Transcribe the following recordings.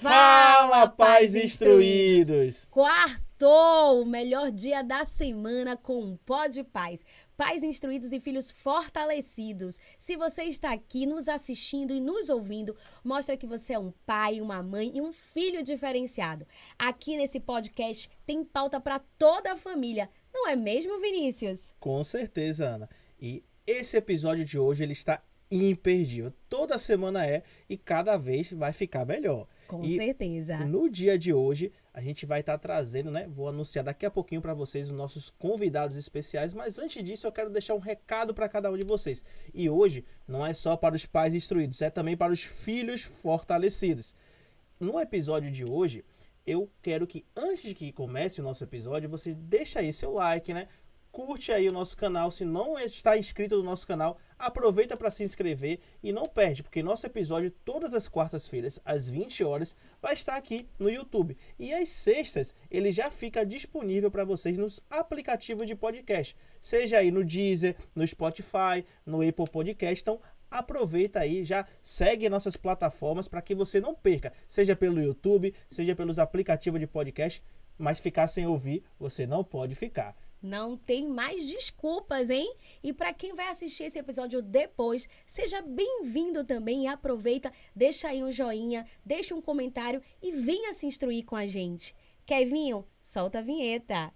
Fala, pais instruídos! Quartou, o melhor dia da semana com um Pó de Paz. Pais instruídos e filhos fortalecidos. Se você está aqui nos assistindo e nos ouvindo, mostra que você é um pai, uma mãe e um filho diferenciado. Aqui nesse podcast tem pauta para toda a família. Não é mesmo, Vinícius? Com certeza, Ana. E esse episódio de hoje ele está imperdível. Toda semana e cada vez vai ficar melhor. Com certeza. No dia de hoje, a gente vai estar trazendo, Vou anunciar daqui a pouquinho para vocês os nossos convidados especiais, mas antes disso eu quero deixar um recado para cada um de vocês. E hoje não é só para os pais instruídos, é também para os filhos fortalecidos. No episódio de hoje, eu quero que antes de que comece o nosso episódio, você deixa aí seu like, Curte aí o nosso canal, se não está inscrito no nosso canal, aproveita para se inscrever e não perde, porque nosso episódio todas as quartas-feiras, às 20 horas, vai estar aqui no YouTube. E às sextas, ele já fica disponível para vocês nos aplicativos de podcast, seja aí no Deezer, no Spotify, no Apple Podcast. Então, aproveita aí, já segue nossas plataformas para que você não perca, seja pelo YouTube, seja pelos aplicativos de podcast, mas ficar sem ouvir, você não pode ficar. Não tem mais desculpas, hein? E para quem vai assistir esse episódio depois, seja bem-vindo também e aproveita, deixa aí um joinha, deixa um comentário e venha se instruir com a gente. Kevinho, solta a vinheta.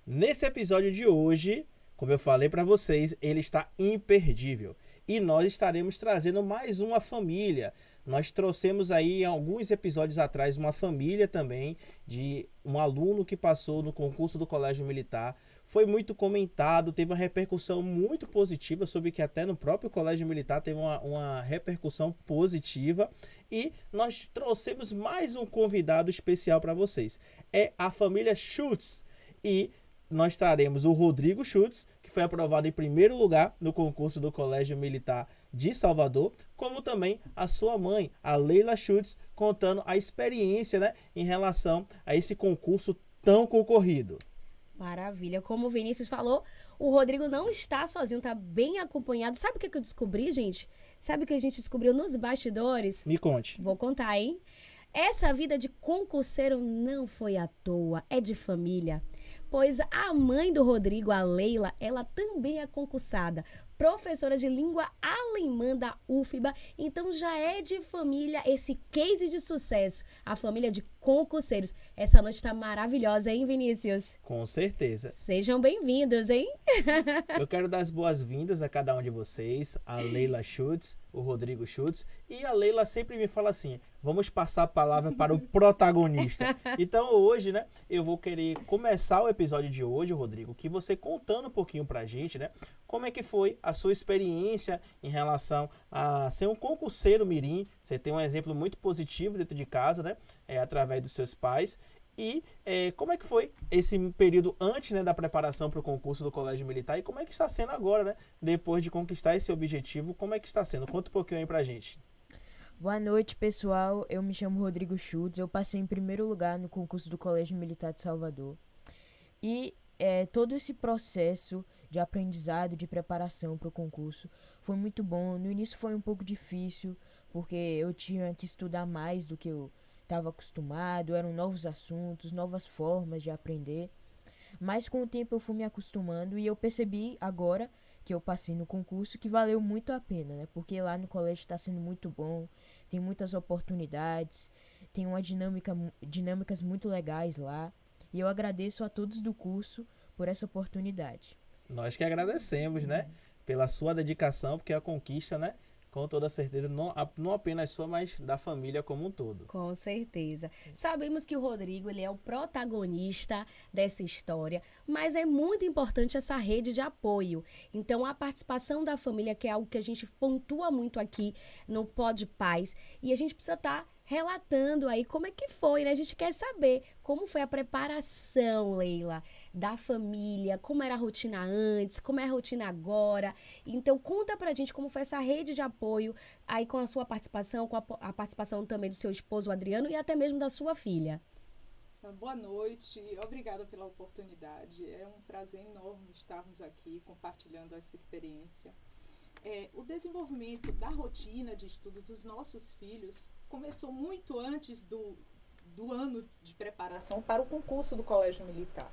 Nesse episódio de hoje, como eu falei para vocês, ele está imperdível. E nós estaremos trazendo mais uma família. Nós trouxemos aí, alguns episódios atrás, uma família também de um aluno que passou no concurso do Colégio Militar. Foi muito comentado, teve uma repercussão muito positiva, sobre que até no próprio Colégio Militar teve uma repercussão positiva. E nós trouxemos mais um convidado especial para vocês. É a família Schultz. E nós traremos o Rodrigo Schultz, que foi aprovado em primeiro lugar no concurso do Colégio Militar de Salvador, como também a sua mãe, a Leila Schultz, contando a experiência, em relação a esse concurso tão concorrido. Maravilha. Como o Vinícius falou, o Rodrigo não está sozinho, está bem acompanhado. Sabe o que eu descobri, gente? Sabe o que a gente descobriu nos bastidores? Me conte. Vou contar, hein? Essa vida de concurseiro não foi à toa, é de família. Pois a mãe do Rodrigo, a Leila, ela também é concursada, professora de língua alemã da UFBA, então já é de família esse case de sucesso, a família de concurseiros. Essa noite tá maravilhosa, hein, Vinícius? Com certeza. Sejam bem-vindos, hein? Eu quero dar as boas-vindas a cada um de vocês, a Leila Schultz, o Rodrigo Schultz, e a Leila sempre me fala assim, vamos passar a palavra para o protagonista. Então hoje, eu vou querer começar o episódio de hoje, Rodrigo, que você contando um pouquinho pra gente, como é que foi a sua experiência em relação a ser um concurseiro mirim. Você tem um exemplo muito positivo dentro de casa, através dos seus pais. E como é que foi esse período antes, da preparação para o concurso do Colégio Militar e como é que está sendo agora, depois de conquistar esse objetivo, como é que está sendo? Conta um pouquinho aí pra gente. Boa noite, pessoal. Eu me chamo Rodrigo Schultz. Eu passei em primeiro lugar no concurso do Colégio Militar de Salvador. E todo esse processo de aprendizado, de preparação para o concurso foi muito bom. No início foi um pouco difícil, porque eu tinha que estudar mais do que eu estava acostumado. Eram novos assuntos, novas formas de aprender. Mas com o tempo eu fui me acostumando e eu percebi agora que eu passei no concurso que valeu muito a pena, porque lá no colégio está sendo muito bom, tem muitas oportunidades, tem dinâmicas muito legais lá. E eu agradeço a todos do curso por essa oportunidade. Nós que agradecemos, pela sua dedicação, porque a conquista, com toda certeza, não apenas sua, mas da família como um todo. Com certeza. Sabemos que o Rodrigo, ele é o protagonista dessa história, mas é muito importante essa rede de apoio. Então, a participação da família, que é algo que a gente pontua muito aqui no Pó de Paz, e a gente precisa estar relatando aí como é que foi, né? A gente quer saber como foi a preparação, Leila, da família, como era a rotina antes, como é a rotina agora. Então, conta pra gente como foi essa rede de apoio aí com a sua participação, com a participação também do seu esposo, Adriano, e até mesmo da sua filha. Boa noite, obrigada pela oportunidade. É um prazer enorme estarmos aqui compartilhando essa experiência. O desenvolvimento da rotina de estudo dos nossos filhos começou muito antes do ano de preparação para o concurso do Colégio Militar.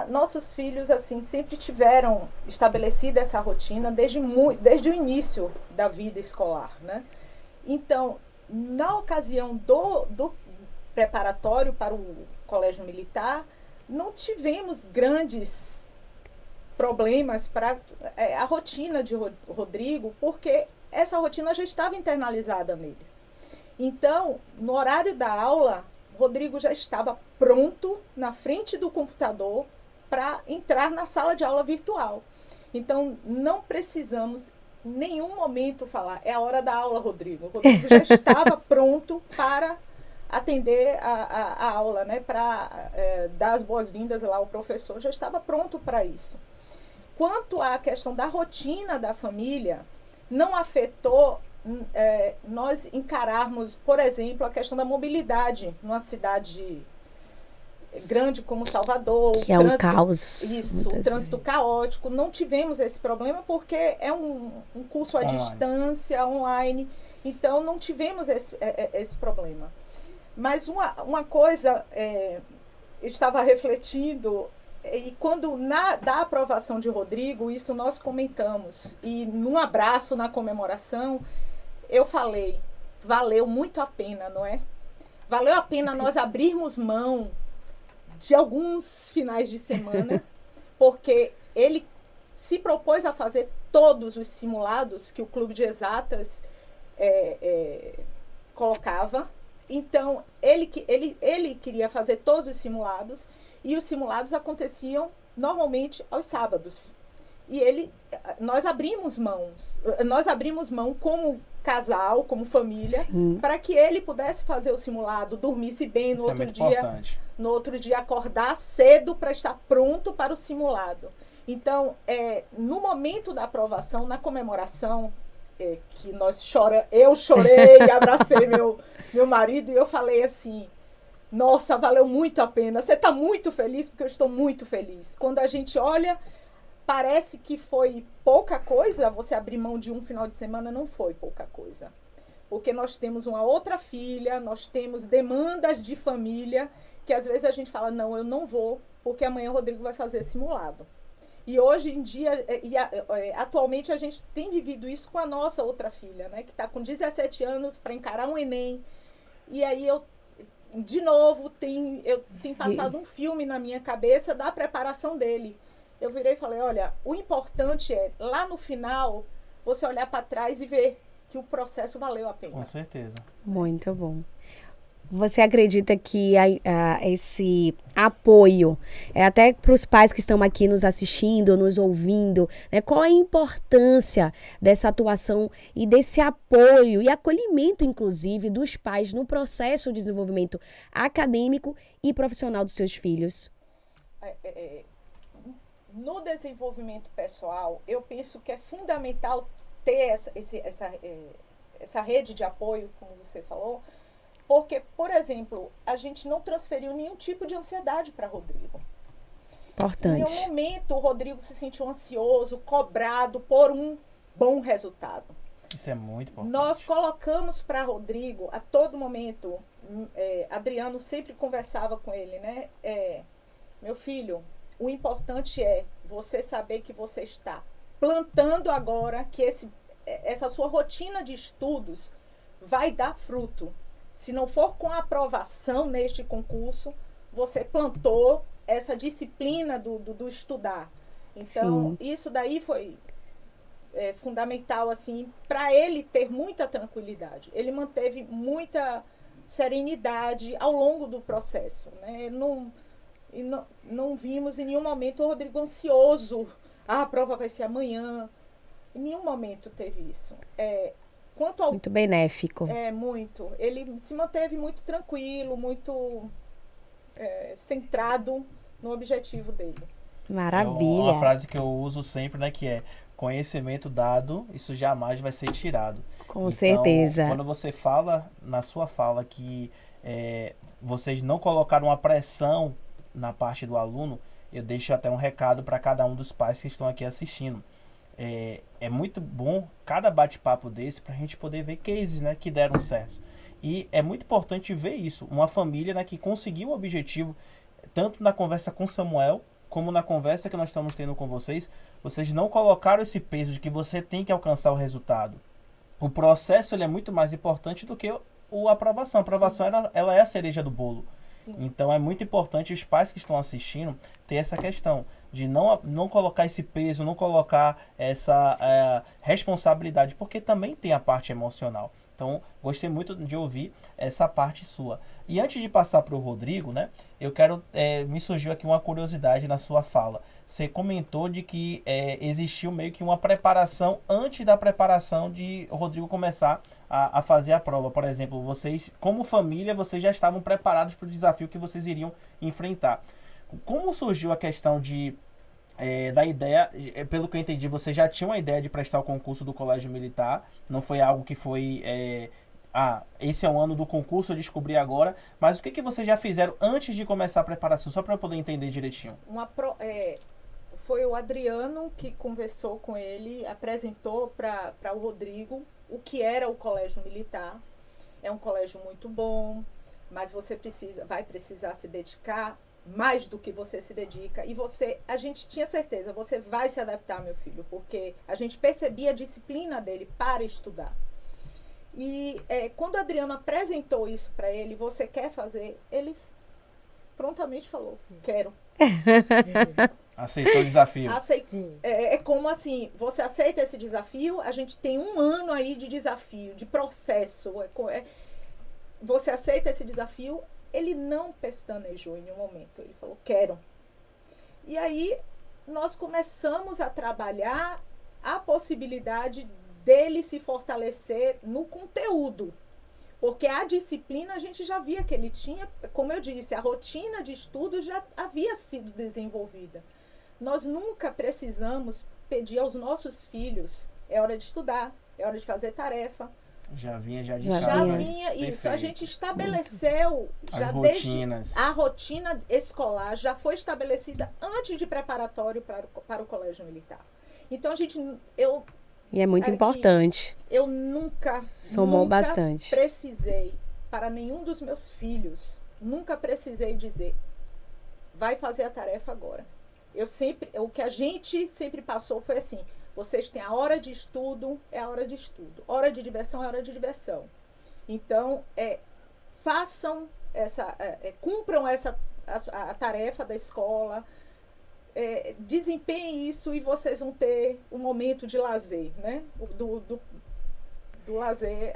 Nossos filhos assim sempre tiveram estabelecida essa rotina desde o início da vida escolar, né? Então, na ocasião do preparatório para o Colégio Militar, não tivemos grandes problemas para a rotina de Rodrigo, porque essa rotina já estava internalizada nele. Então, no horário da aula, Rodrigo já estava pronto na frente do computador para entrar na sala de aula virtual. Então, não precisamos em nenhum momento falar, é a hora da aula, Rodrigo. O Rodrigo já estava pronto para atender a aula, né? Para dar as boas-vindas lá ao professor, já estava pronto para isso. Quanto à questão da rotina da família, não afetou nós encararmos, por exemplo, a questão da mobilidade numa cidade grande como Salvador. Que é um caos. Isso, o trânsito caótico. Não tivemos esse problema porque é um curso à distância, online. Então, não tivemos esse problema. Mas uma coisa, eu estava refletindo, e quando da aprovação de Rodrigo, isso nós comentamos, e num abraço na comemoração, eu falei, valeu muito a pena, não é? Valeu a pena nós abrirmos mão de alguns finais de semana, porque ele se propôs a fazer todos os simulados que o Clube de Exatas colocava. Então, ele queria fazer todos os simulados, e os simulados aconteciam normalmente aos sábados. E nós abrimos mão como casal, como família, para que ele pudesse fazer o simulado, dormisse bem no outro dia acordar cedo para estar pronto para o simulado. Então, no momento da aprovação, na comemoração, que eu chorei e abracei meu marido, e eu falei assim, nossa, valeu muito a pena. Você está muito feliz? Porque eu estou muito feliz. Quando a gente olha, parece que foi pouca coisa, você abrir mão de um final de semana não foi pouca coisa. Porque nós temos uma outra filha, nós temos demandas de família, que às vezes a gente fala, não, eu não vou, porque amanhã o Rodrigo vai fazer simulado. E hoje em dia, atualmente a gente tem vivido isso com a nossa outra filha, né, que está com 17 anos para encarar um Enem. E aí de novo, eu tenho passado um filme na minha cabeça da preparação dele. Eu virei e falei, olha, o importante é, lá no final, você olhar para trás e ver que o processo valeu a pena. Com certeza. Muito bom. Você acredita que esse apoio, até para os pais que estão aqui nos assistindo, nos ouvindo, né, qual a importância dessa atuação e desse apoio e acolhimento, inclusive, dos pais no processo de desenvolvimento acadêmico e profissional dos seus filhos? No desenvolvimento pessoal, eu penso que é fundamental ter essa rede de apoio, como você falou, porque, por exemplo, a gente não transferiu nenhum tipo de ansiedade para Rodrigo. Importante. Em nenhum momento o Rodrigo se sentiu ansioso, cobrado por um bom resultado. Isso é muito importante. Nós colocamos para Rodrigo, a todo momento, Adriano sempre conversava com ele, né? Meu filho, o importante é você saber que você está plantando agora, que essa sua rotina de estudos vai dar fruto. Se não for com a aprovação neste concurso, você plantou essa disciplina do estudar. Então, isso daí foi fundamental, assim, para ele ter muita tranquilidade. Ele manteve muita serenidade ao longo do processo, né? Não vimos em nenhum momento o Rodrigo ansioso. A prova vai ser amanhã. Em nenhum momento teve isso. quanto ao Muito benéfico. muito. Ele se manteve muito tranquilo, muito centrado no objetivo dele. Maravilha. Uma frase que eu uso sempre, né, que é: conhecimento dado, isso jamais vai ser tirado. Com Então, certeza. quando você fala, na sua fala, que vocês não colocaram uma pressão na parte do aluno, eu deixo até um recado para cada um dos pais que estão aqui assistindo. É muito bom cada bate-papo desse para a gente poder ver cases, né, que deram certo. E é muito importante ver isso. Uma família, né, que conseguiu o objetivo, tanto na conversa com Samuel, como na conversa que nós estamos tendo com vocês. Vocês não colocaram esse peso de que você tem que alcançar o resultado. O processo, ele é muito mais importante do que a aprovação. A aprovação, ela é a cereja do bolo. Sim. Então, é muito importante os pais que estão assistindo ter essa questão de não colocar esse peso, não colocar essa responsabilidade, porque também tem a parte emocional. Então, gostei muito de ouvir essa parte sua. E antes de passar para o Rodrigo, né, eu quero, me surgiu aqui uma curiosidade na sua fala. Você comentou de que existiu meio que uma preparação antes da preparação de o Rodrigo começar a fazer a prova. Por exemplo, vocês, como família, vocês já estavam preparados para o desafio que vocês iriam enfrentar. Como surgiu a questão da ideia, pelo que eu entendi, você já tinha uma ideia de prestar o concurso do Colégio Militar, não foi algo que foi, esse é o ano do concurso, eu descobri agora, mas o que vocês já fizeram antes de começar a preparação, só para eu poder entender direitinho? Foi o Adriano que conversou com ele, apresentou para o Rodrigo o que era o Colégio Militar. É um colégio muito bom, mas você vai precisar se dedicar mais do que você se dedica, e a gente tinha certeza, você vai se adaptar, meu filho, porque a gente percebia a disciplina dele para estudar. E quando o Adriano apresentou isso para ele, você quer fazer? Ele prontamente falou, quero. Aceitou o desafio. É como assim, você aceita esse desafio, a gente tem 1 ano aí de desafio, de processo. Você aceita esse desafio? Ele não pestanejou em nenhum momento. Ele falou, quero. E aí, nós começamos a trabalhar a possibilidade dele se fortalecer no conteúdo. Porque a disciplina, a gente já via que ele tinha, como eu disse, a rotina de estudo já havia sido desenvolvida. Nós nunca precisamos pedir aos nossos filhos, é hora de estudar, é hora de fazer tarefa. Já vinha de Já casa. vinha isso. Perfeito. A gente estabeleceu já rotinas. a rotina escolar já foi estabelecida antes de preparatório para o Colégio Militar. Então E é muito importante. Eu nunca bastante. precisei para nenhum dos meus filhos, nunca precisei dizer, vai fazer a tarefa agora. O que a gente sempre passou foi assim, vocês têm a hora de estudo, é a hora de estudo. Hora de diversão é a hora de diversão. Então, façam cumpram a tarefa da escola, desempenhem isso e vocês vão ter um momento de lazer, né? Do lazer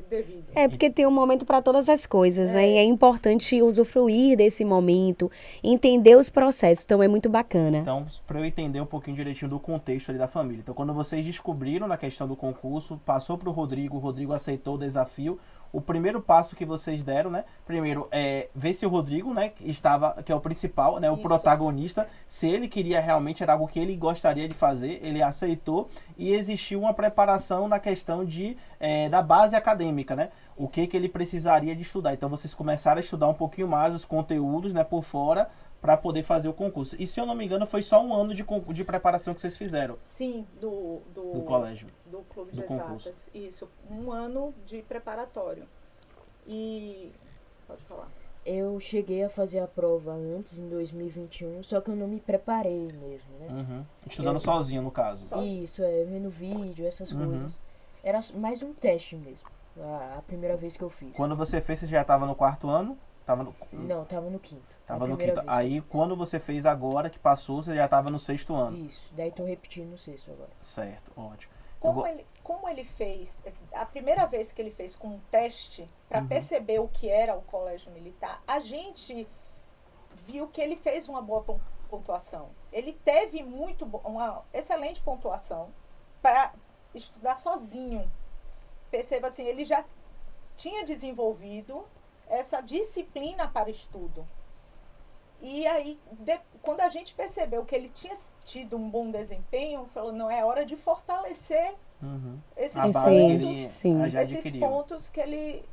devido. Porque tem um momento para todas as coisas, né? E é importante usufruir desse momento, entender os processos, então é muito bacana. Então, para eu entender um pouquinho direitinho do contexto ali da família. Então, quando vocês descobriram na questão do concurso, passou para o Rodrigo aceitou o desafio. O primeiro passo que vocês deram, né? Primeiro, ver se o Rodrigo, né, que é o principal, né, o protagonista, se ele queria realmente, era algo que ele gostaria de fazer, ele aceitou, e existiu uma preparação na questão da base acadêmica, né? O que ele precisaria de estudar. Então, vocês começaram a estudar um pouquinho mais os conteúdos, né, por fora, para poder fazer o concurso. E se eu não me engano, foi só 1 ano de preparação que vocês fizeram. Sim, do colégio. Do Clube do de concurso. Exatas. Isso, 1 ano de preparatório. E pode falar. Eu cheguei a fazer a prova antes, em 2021, só que eu não me preparei mesmo, né? Uhum. Estudando sozinho, no caso. Isso, vendo vídeo, essas coisas. Era mais um teste mesmo, a primeira vez que eu fiz. Quando você fez, você já estava no 4º ano? Não, tava no 5º. Tava no 5º. Aí, quando você fez agora, que passou, você já estava no 6º ano. Isso, daí tô repetindo no 6º agora. Certo, ótimo. Como ele fez, a primeira vez que ele fez com um teste, para perceber o que era o Colégio Militar, a gente viu que ele fez uma boa pontuação. Ele teve uma excelente pontuação para estudar sozinho. perceba assim, ele já tinha desenvolvido essa disciplina para estudo. E aí, quando a gente percebeu que ele tinha tido um bom desempenho, falou, não, é hora de fortalecer esses A base que pontos, ele Sim. já esses adquiriu. pontos que ele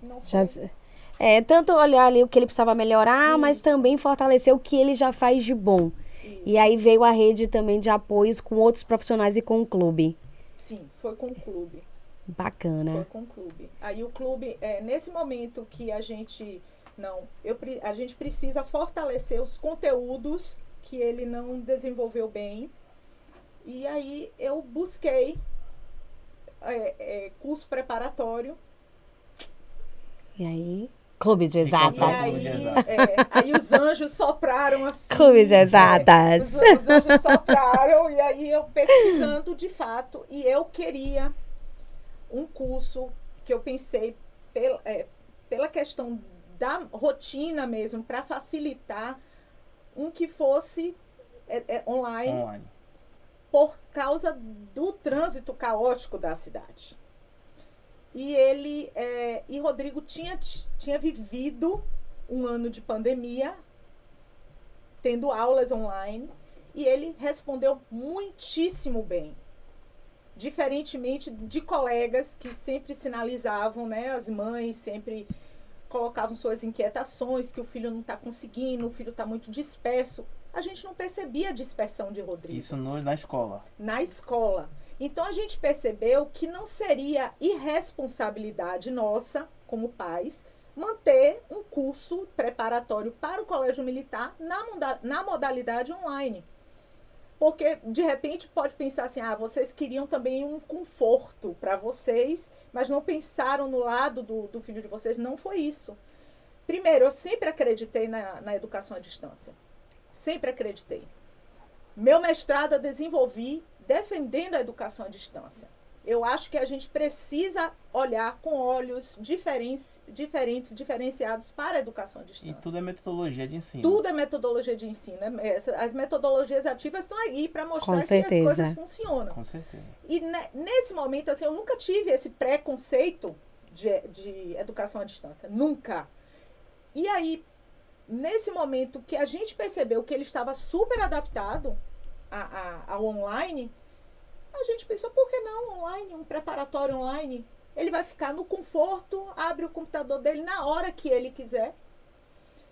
não Já, foi. tanto olhar ali o que ele precisava melhorar, mas Isso. também fortalecer o que ele já faz de bom. E Isso. aí veio a rede também de apoios com outros profissionais e com o clube. Sim, foi com o clube. Bacana. Foi com o clube. Aí o clube, nesse momento que a gente a gente precisa fortalecer os conteúdos que ele não desenvolveu bem. E aí eu busquei curso preparatório. E aí, clube de E exatas. Clube de exatas. aí os anjos sopraram assim. Clube de exatas. Os anjos sopraram e aí eu pesquisando de fato. E eu queria um curso que eu pensei pela questão da rotina mesmo, para facilitar um que fosse online, por causa do trânsito caótico da cidade. E Rodrigo tinha vivido um ano de pandemia, tendo aulas online, e ele respondeu muitíssimo bem. Diferentemente de colegas que sempre sinalizavam, né, as mães sempre colocavam suas inquietações, que o filho não está conseguindo, o filho está muito disperso. A gente não percebia a dispersão de Rodrigo. Isso na escola. Na escola. Então, a gente percebeu que não seria irresponsabilidade nossa, como pais, manter um curso preparatório para o Colégio Militar na modalidade online. Porque, de repente, pode pensar assim, vocês queriam também um conforto para vocês, mas não pensaram no lado do filho de vocês. Não foi isso. Primeiro, eu sempre acreditei na educação à distância. Sempre acreditei. Meu mestrado eu desenvolvi defendendo a educação à distância. Eu acho que a gente precisa olhar com olhos diferenciados para a educação à distância. E tudo é metodologia de ensino. Tudo é metodologia de ensino. As metodologias ativas estão aí para mostrar Com que certeza. as coisas funcionam. Com certeza. E nesse momento, assim, eu nunca tive esse preconceito de educação à distância. Nunca. E aí, nesse momento que a gente percebeu que ele estava super adaptado ao online, a gente pensou, por que não online, um preparatório online? Ele vai ficar no conforto, abre o computador dele na hora que ele quiser.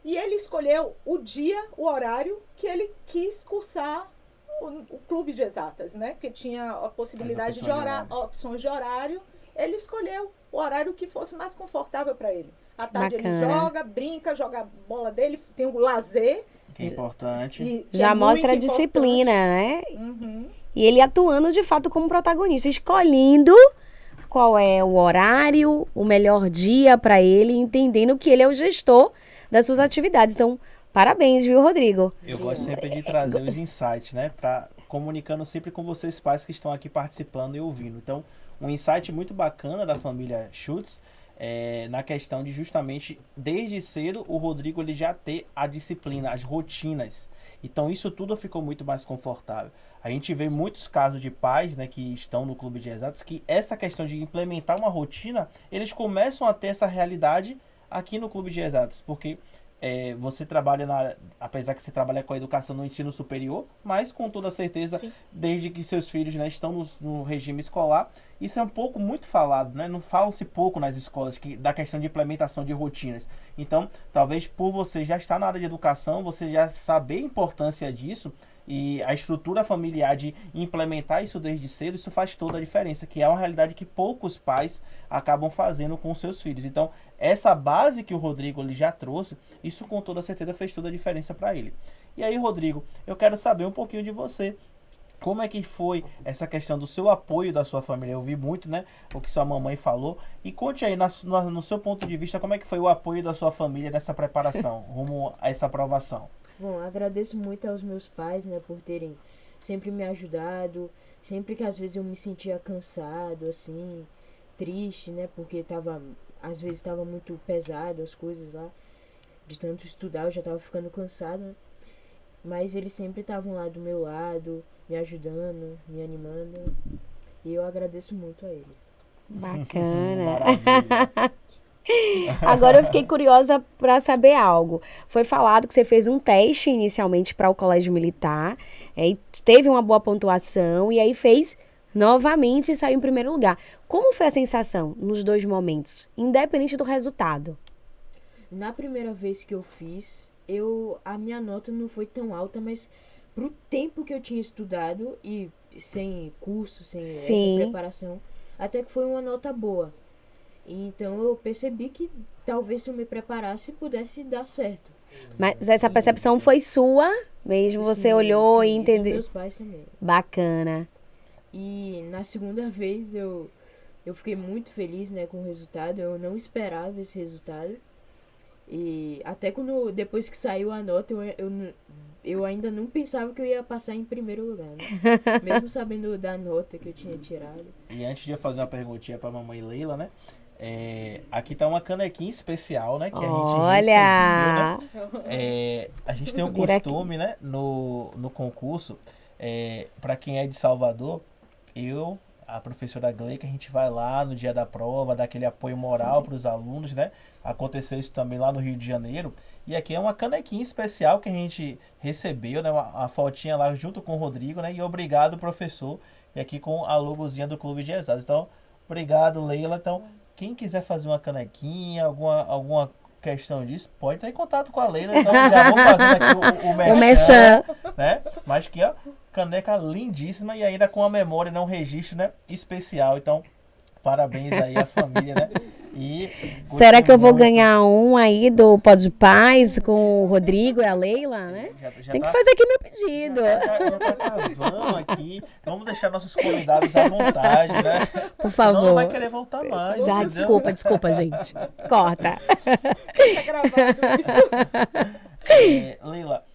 E ele escolheu o dia, o horário que ele quis cursar o clube de exatas, né? Porque tinha a possibilidade de opções de horário. Ele escolheu o horário que fosse mais confortável para ele. À tarde ele joga, brinca, joga a bola dele, tem o lazer. Que é importante. Que Já é mostra a muito disciplina, importante. né? Uhum. E ele atuando de fato como protagonista, escolhendo qual é o horário, o melhor dia para ele, entendendo que ele é o gestor das suas atividades. Então, parabéns, viu, Rodrigo? Eu gosto sempre de trazer os insights, né? Comunicando sempre com vocês, pais que estão aqui participando e ouvindo. Então, um insight muito bacana da família Schultz na questão de justamente, desde cedo, o Rodrigo ele já ter a disciplina, as rotinas. Então, isso tudo ficou muito mais confortável. A gente vê muitos casos de pais, né, que estão no clube de exatas, que essa questão de implementar uma rotina, eles começam a ter essa realidade aqui no clube de exatas, porque você trabalha apesar que você trabalha com a educação no ensino superior, mas com toda certeza, sim, desde que seus filhos, né, estão no regime escolar, isso é um pouco muito falado, né? Não fala-se pouco nas escolas da questão de implementação de rotinas. Então, talvez por você já estar na área de educação, você já saber a importância disso e a estrutura familiar de implementar isso desde cedo, isso faz toda a diferença, que é uma realidade que poucos pais acabam fazendo com seus filhos. Então, essa base que o Rodrigo ele já trouxe, isso com toda certeza fez toda a diferença para ele. E aí, Rodrigo, eu quero saber um pouquinho de você. Como é que foi essa questão do seu apoio da sua família? Eu vi muito, né, o que sua mamãe falou. E conte aí, no seu ponto de vista, como é que foi o apoio da sua família nessa preparação, rumo a essa aprovação? Bom, agradeço muito aos meus pais, né, por terem sempre me ajudado. Sempre que às vezes eu me sentia cansado, assim, triste, né, porque às vezes estava muito pesado as coisas lá. De tanto estudar, eu já estava ficando cansado, né? Mas eles sempre estavam lá do meu lado, me ajudando, me animando. E eu agradeço muito a eles. Bacana. Maravilha. Agora eu fiquei curiosa para saber algo. Foi falado que você fez um teste inicialmente para o Colégio Militar, e teve uma boa pontuação e aí fez novamente e saiu em primeiro lugar. Como foi a sensação nos dois momentos, independente do resultado? Na primeira vez que eu fiz, a minha nota não foi tão alta, mas pro tempo que eu tinha estudado e sem curso, sem Sim. essa preparação, até que foi uma nota boa. Então eu percebi que talvez se eu me preparasse pudesse dar certo. Mas essa percepção foi sua mesmo? Você Sim, olhou sim, e dos entendeu? meus pais também. Bacana. E na segunda vez eu fiquei muito feliz, né, com o resultado. Eu não esperava esse resultado. E até depois que saiu a nota, eu ainda não pensava que eu ia passar em primeiro lugar, né? Mesmo sabendo da nota que eu tinha tirado. E antes de eu fazer uma perguntinha pra mamãe Leila, né? Aqui tá uma canequinha especial, né? Que a gente Olha! recebeu, né? A gente tem um Vira aqui. costume, né? No concurso, para quem é de Salvador, a professora Gleica, a gente vai lá no dia da prova, dar aquele apoio moral para os alunos, né? Aconteceu isso também lá no Rio de Janeiro. E aqui é uma canequinha especial que a gente recebeu, né? Uma fotinha lá junto com o Rodrigo, né? E obrigado, professor. E aqui com a logozinha do Clube de Exatas. Então, obrigado, Leila. Então, quem quiser fazer uma canequinha, alguma questão disso, pode estar em contato com a Leila. Então, já vou fazendo aqui o O merchan, merchan. né? Mas que, ó, caneca lindíssima e ainda com a memória, né? Um registro, né? Especial. Então, parabéns aí à família, né? E Será que eu vou muito. ganhar um aí do Pode Paz com o Rodrigo e a Leila, né? Já Tem que tá- fazer aqui meu pedido. já tá cavando aqui. Vamos deixar nossos convidados à vontade, né? Por Senão não favor. vai querer voltar mais. Já, entendeu? desculpa, gente. Corta. Deixa gravado isso. Leila,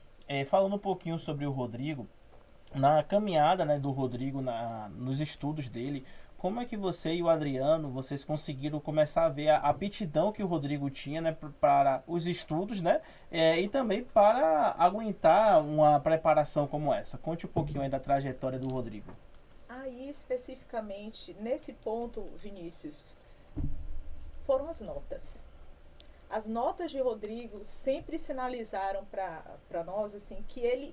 falando um pouquinho sobre o Rodrigo, na caminhada, né, do Rodrigo nos estudos dele, como é que você e o Adriano, vocês conseguiram começar a ver a aptidão que o Rodrigo tinha, né, para os estudos, né, e também para aguentar uma preparação como essa? Conte um pouquinho aí da trajetória do Rodrigo. Aí, especificamente, nesse ponto, Vinícius, foram as notas. As notas de Rodrigo sempre sinalizaram para nós assim, que ele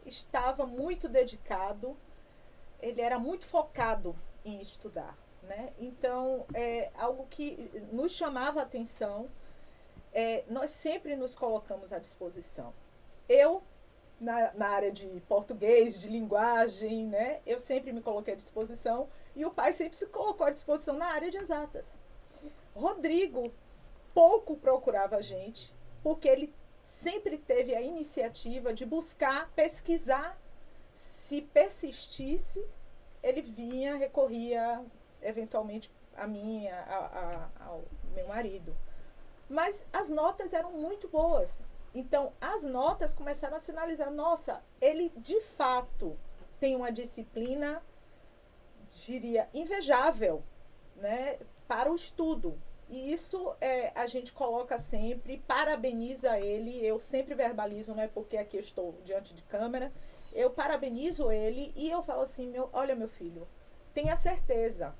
estava muito dedicado, ele era muito focado em estudar, né? Então, algo que nos chamava a atenção, nós sempre nos colocamos à disposição. Eu, na área de português, de linguagem, né? Eu sempre me coloquei à disposição e o pai sempre se colocou à disposição na área de exatas. Rodrigo pouco procurava a gente, porque ele sempre teve a iniciativa de buscar, pesquisar. Se persistisse, ele vinha, recorria eventualmente a mim, ao meu marido. Mas as notas eram muito boas. Então, as notas começaram a sinalizar, nossa, ele de fato tem uma disciplina, diria, invejável, né, para o estudo. E isso a gente coloca sempre, parabeniza ele, eu sempre verbalizo, não é porque aqui eu estou diante de câmera, eu parabenizo ele e eu falo assim, olha meu filho, tenha certeza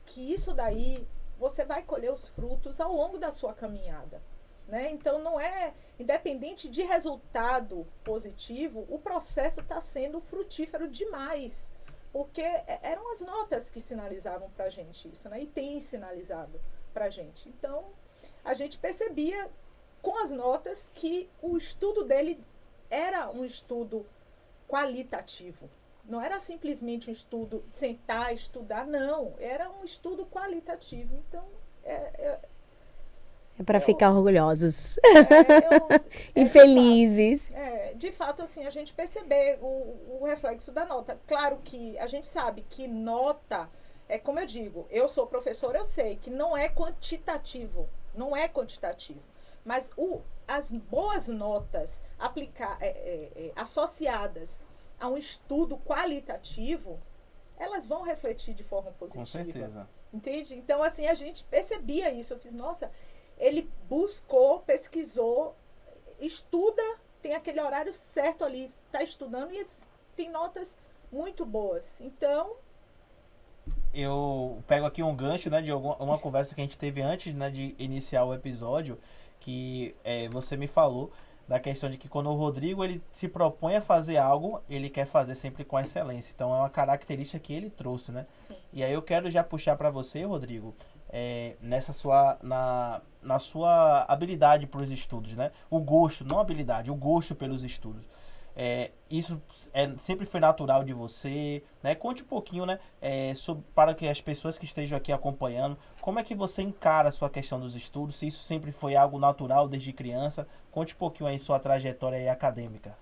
que isso daí você vai colher os frutos ao longo da sua caminhada, né? Então não é, independente de resultado positivo, o processo está sendo frutífero demais, porque eram as notas que sinalizavam para a gente isso, né? E tem sinalizado para a gente. Então, a gente percebia com as notas que o estudo dele era um estudo qualitativo. Não era simplesmente um estudo, sentar, estudar, não. Era um estudo qualitativo. Então, É para ficar orgulhosos e de felizes. de fato, assim, a gente perceber o reflexo da nota. Claro que a gente sabe que nota, como eu digo, eu sou professora, eu sei que não é quantitativo. Não é quantitativo. Mas as boas notas associadas a um estudo qualitativo, elas vão refletir de forma positiva. Com certeza. Entende? Então, assim, a gente percebia isso. Eu fiz, nossa, ele buscou, pesquisou, estuda, tem aquele horário certo ali, está estudando e tem notas muito boas. Então, eu pego aqui um gancho, né, de uma conversa que a gente teve antes, né, de iniciar o episódio, que você me falou da questão de que quando o Rodrigo ele se propõe a fazer algo, ele quer fazer sempre com excelência. Então é uma característica que ele trouxe, né? Sim. E aí eu quero já puxar para você, Rodrigo, na sua habilidade para os estudos, né? O gosto, não habilidade, o gosto pelos estudos. Isso sempre foi natural de você, né? Conte um pouquinho, né? Para que as pessoas que estejam aqui acompanhando, como é que você encara a sua questão dos estudos, se isso sempre foi algo natural desde criança. Conte um pouquinho aí sua trajetória aí acadêmica.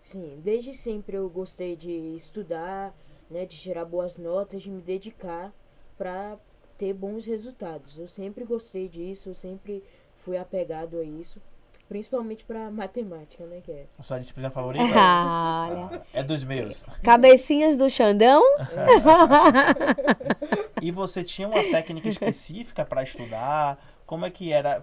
Sim, desde sempre eu gostei de estudar, né, de tirar boas notas, de me dedicar para ter bons resultados. Eu sempre gostei disso, eu sempre fui apegado a isso, principalmente para matemática, né, que é. A sua disciplina favorita? Olha. É dos meus. Cabecinhas do Xandão? E você tinha uma técnica específica para estudar? Como é que era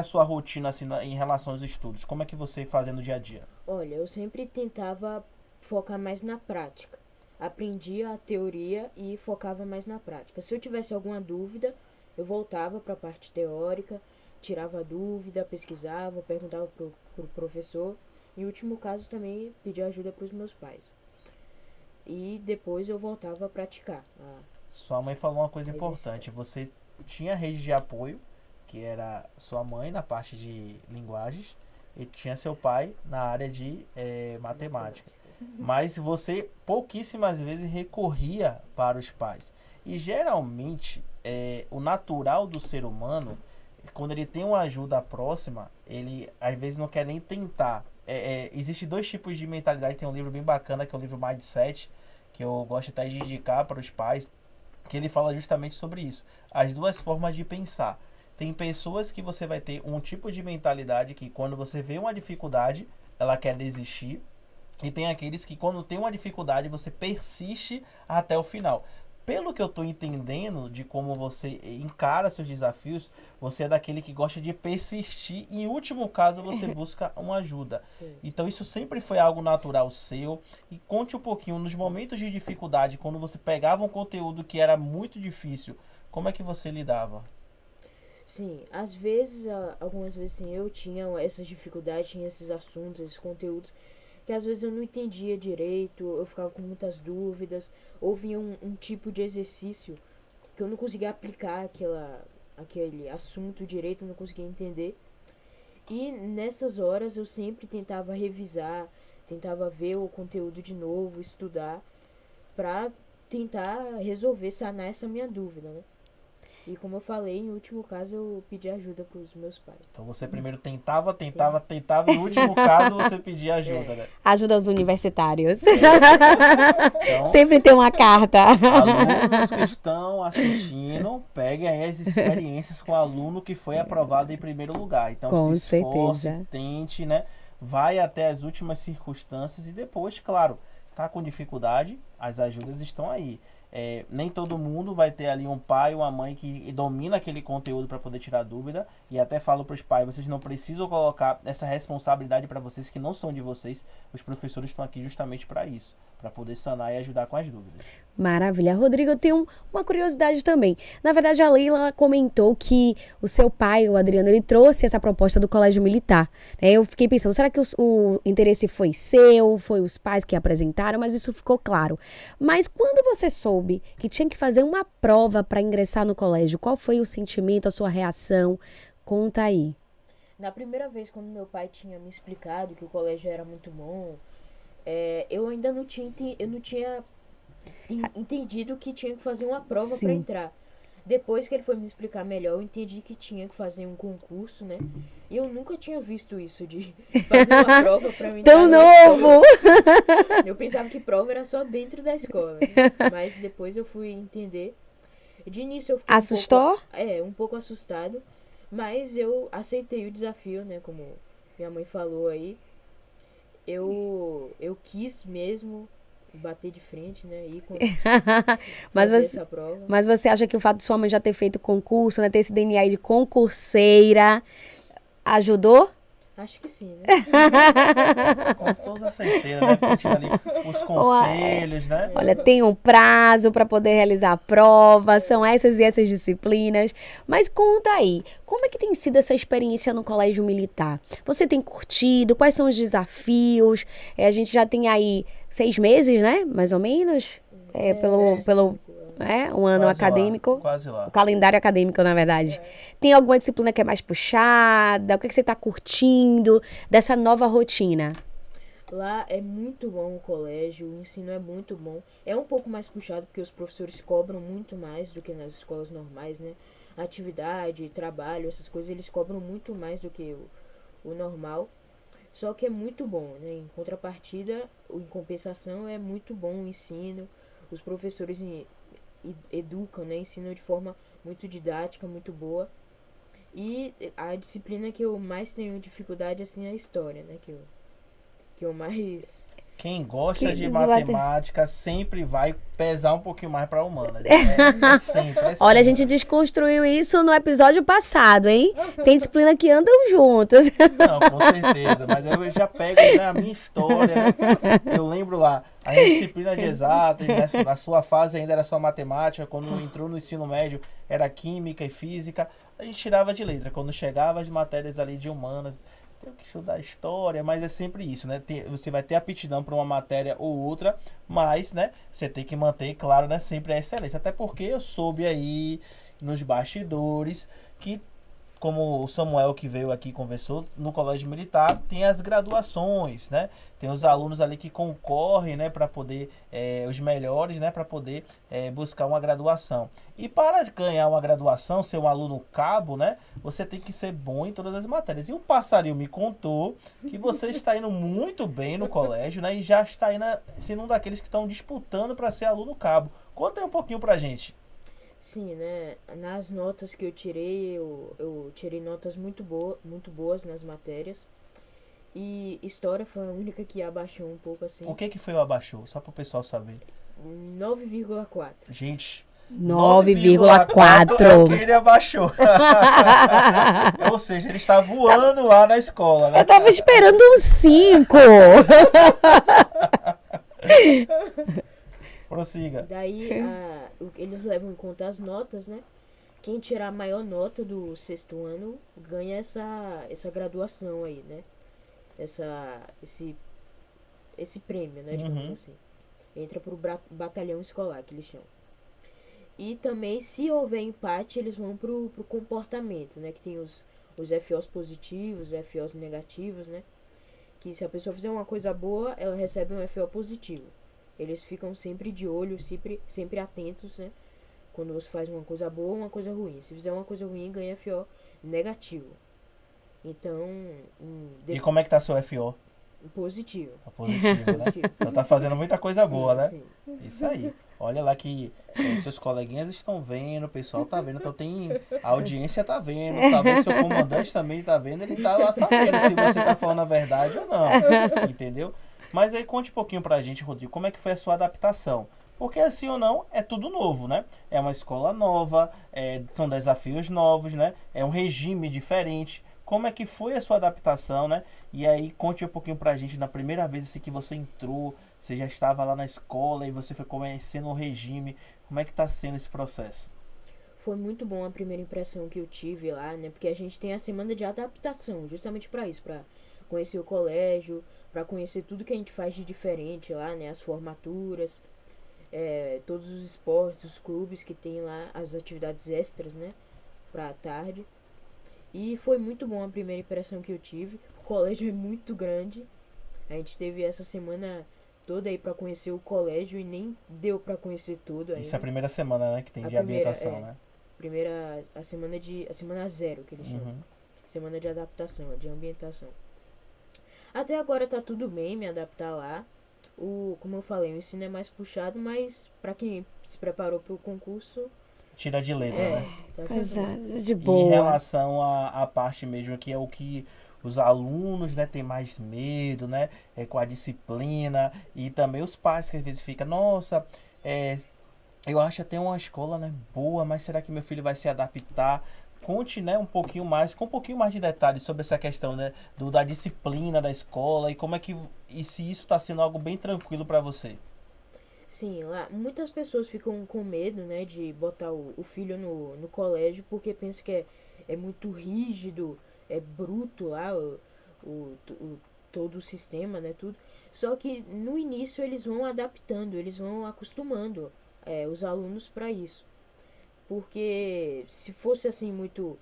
a sua rotina assim, em relação aos estudos? Como é que você fazia no dia a dia? Olha, eu sempre tentava focar mais na prática. Aprendia a teoria e focava mais na prática. Se eu tivesse alguma dúvida, eu voltava para a parte teórica, tirava a dúvida, pesquisava, perguntava pro professor. Em último caso, também pedia ajuda para os meus pais. E depois eu voltava a praticar. Sua mãe falou uma coisa importante. Você tinha rede de apoio, que era sua mãe na parte de linguagens, e tinha seu pai na área de matemática. Mas você pouquíssimas vezes recorria para os pais. E geralmente, o natural do ser humano, quando ele tem uma ajuda próxima, ele às vezes não quer nem tentar. Existem dois tipos de mentalidade. Tem um livro bem bacana, que é o livro Mindset, que eu gosto até de indicar para os pais, que ele fala justamente sobre isso. As duas formas de pensar. Tem pessoas que você vai ter um tipo de mentalidade que quando você vê uma dificuldade, ela quer desistir. E tem aqueles que quando tem uma dificuldade, você persiste até o final. Pelo que eu estou entendendo de como você encara seus desafios, você é daquele que gosta de persistir e, em último caso, você busca uma ajuda. Sim. Então, isso sempre foi algo natural seu. E conte um pouquinho, nos momentos de dificuldade, quando você pegava um conteúdo que era muito difícil, como é que você lidava? Sim, às vezes, algumas vezes sim, eu tinha essas dificuldades, tinha esses assuntos, esses conteúdos, que às vezes eu não entendia direito, eu ficava com muitas dúvidas, ou vinha um tipo de exercício que eu não conseguia aplicar aquele assunto direito, eu não conseguia entender. E nessas horas eu sempre tentava revisar, tentava ver o conteúdo de novo, estudar, pra tentar resolver, sanar essa minha dúvida, né? E como eu falei, em último caso eu pedi ajuda para os meus pais. Então você primeiro tentava, e no último caso você pedia ajuda, né? Ajuda os universitários. Então, Sempre tem uma carta. alunos que estão assistindo, peguem aí as experiências com o aluno que foi aprovado em primeiro lugar. Então Com se esforce, certeza. tente, né? Vai até as últimas circunstâncias e depois, claro, tá com dificuldade, as ajudas estão aí. Nem todo mundo vai ter ali um pai ou uma mãe que domina aquele conteúdo para poder tirar dúvida. E até falo para os pais, vocês não precisam colocar essa responsabilidade para vocês que não são de vocês. Os professores estão aqui justamente para isso, para poder sanar e ajudar com as dúvidas. Maravilha. Rodrigo, eu tenho uma curiosidade também. Na verdade, a Leila comentou que o seu pai, o Adriano, ele trouxe essa proposta do Colégio Militar. Eu fiquei pensando, será que o interesse foi seu, foi os pais que apresentaram? Mas isso ficou claro. Mas quando você soube que tinha que fazer uma prova para ingressar no colégio, qual foi o sentimento, a sua reação? Conta aí. Na primeira vez, quando meu pai tinha me explicado que o colégio era muito bom, eu ainda não tinha entendido que tinha que fazer uma prova para entrar. Depois que ele foi me explicar melhor, eu entendi que tinha que fazer um concurso, né? E eu nunca tinha visto isso de fazer uma prova para mim. Tão novo! Eu pensava que prova era só dentro da escola, né? Mas depois eu fui entender. De início eu fiquei Assustou? um pouco assustado, mas eu aceitei o desafio, né? Como minha mãe falou aí. Eu quis mesmo bater de frente, né? E fazer essa prova. Mas você acha que o fato de sua mãe já ter feito concurso, né, ter esse DNA aí de concurseira, ajudou? Acho que sim, né? Com toda certeza, deve ter tido ali os conselhos, né? Olha, tem um prazo para poder realizar a prova, são essas e essas disciplinas. Mas conta aí, como é que tem sido essa experiência no Colégio Militar? Você tem curtido? Quais são os desafios? A gente já tem aí 6 meses, né? Mais ou menos? Pelo um ano Quase lá, acadêmico. quase lá. O calendário acadêmico, na verdade. Tem alguma disciplina que é mais puxada? O que você está curtindo dessa nova rotina? Lá é muito bom o colégio, o ensino é muito bom. É um pouco mais puxado porque os professores cobram muito mais do que nas escolas normais, né? Atividade, trabalho, essas coisas, eles cobram muito mais do que o normal. Só que é muito bom, né? Em contrapartida, em compensação, é muito bom o ensino. Os professores educam, né? Ensinam de forma muito didática, muito boa. E a disciplina que eu mais tenho dificuldade, assim, é a história, né? Que eu mais... Quem gosta de Que matemática sempre vai pesar um pouquinho mais para humanas. É sempre. Olha, a gente desconstruiu isso no episódio passado, hein? Tem disciplina que andam juntos. Não, com certeza. Mas eu já pego, né, a minha história, né? Eu lembro lá, a disciplina de exatas, né, na sua fase ainda era só matemática. Quando entrou no ensino médio, era química e física. A gente tirava de letra. Quando chegava as matérias ali de humanas, tem que estudar história, mas é sempre isso, né? Você vai ter aptidão para uma matéria ou outra, mas, né, você tem que manter, claro, né, sempre a excelência. Até porque eu soube aí nos bastidores que, como o Samuel que veio aqui e conversou, no Colégio Militar tem as graduações, né? Tem os alunos ali que concorrem, né, para poder, os melhores, né, para poder buscar uma graduação. E para ganhar uma graduação, ser um aluno cabo, né, você tem que ser bom em todas as matérias. E o passarinho me contou que você está indo muito bem no colégio, né, e já está indo sendo um daqueles que estão disputando para ser aluno cabo. Conta aí um pouquinho pra gente. Sim, né? Nas notas que eu tirei, eu tirei notas muito boas nas matérias. E história foi a única que abaixou um pouco, assim. O que foi o abaixou? Só para o pessoal saber. 9,4. Gente, 9,4. é o que ele abaixou. Ou seja, ele está voando lá na escola, né? Eu tava esperando um 5. Prossiga. Daí, eles levam em conta as notas, né? Quem tirar a maior nota do 6º ano ganha essa graduação aí, né? Esse prêmio, né? Digamos assim. Entra pro batalhão escolar, que eles chamam. E também, se houver empate, eles vão pro comportamento, né? Que tem os FOs positivos, FOs negativos, né? Que se a pessoa fizer uma coisa boa, ela recebe um FO positivo. Eles ficam sempre de olho, sempre atentos, né? Quando você faz uma coisa boa ou uma coisa ruim. Se fizer uma coisa ruim, ganha FO negativo. Então... E como é que tá seu FO? Positivo. Tá positivo, né? Então tá fazendo muita coisa boa, né? Sim. Isso aí. Olha lá que seus coleguinhas estão vendo, o pessoal tá vendo, então a audiência tá vendo, talvez seu comandante também tá vendo, ele tá lá sabendo se você tá falando a verdade ou não, entendeu? Mas aí conte um pouquinho pra gente, Rodrigo, como é que foi a sua adaptação? Porque assim ou não, é tudo novo, né? É uma escola nova, são desafios novos, né? É um regime diferente. Como é que foi a sua adaptação, né? E aí, conte um pouquinho pra gente, na primeira vez assim, que você entrou, você já estava lá na escola e você foi conhecendo o regime. Como é que tá sendo esse processo? Foi muito bom a primeira impressão que eu tive lá, né? Porque a gente tem a semana de adaptação, justamente pra isso, pra conhecer o colégio, pra conhecer tudo que a gente faz de diferente lá, né? As formaturas, todos os esportes, os clubes que tem lá, as atividades extras, né? Pra tarde. E foi muito bom a primeira impressão que eu tive. O colégio é muito grande. A gente teve essa semana toda aí pra conhecer o colégio e nem deu pra conhecer tudo ainda. Isso é a primeira semana, né? Que tem de ambientação, né? A semana 0, que eles chamam. Semana de adaptação, de ambientação. Até agora tá tudo bem me adaptar lá. Como eu falei, o ensino é mais puxado, mas pra quem se preparou pro concurso... Tira de letra, né? Coisa de Em boa. relação à parte mesmo, que é o que os alunos, né, tem mais medo, né, com a disciplina, e também os pais que às vezes ficam, nossa, eu acho até uma escola, né, boa, mas será que meu filho vai se adaptar? conte, né, um pouquinho mais, com um pouquinho mais de detalhes sobre essa questão, né, da disciplina da escola e como é que, e se isso está sendo algo bem tranquilo para você. Sim, lá muitas pessoas ficam com medo, né, de botar o filho no colégio porque pensam que é muito rígido, é bruto lá, todo o sistema, né, tudo. Só que no início eles vão adaptando, eles vão acostumando os alunos para isso. Porque se fosse assim muito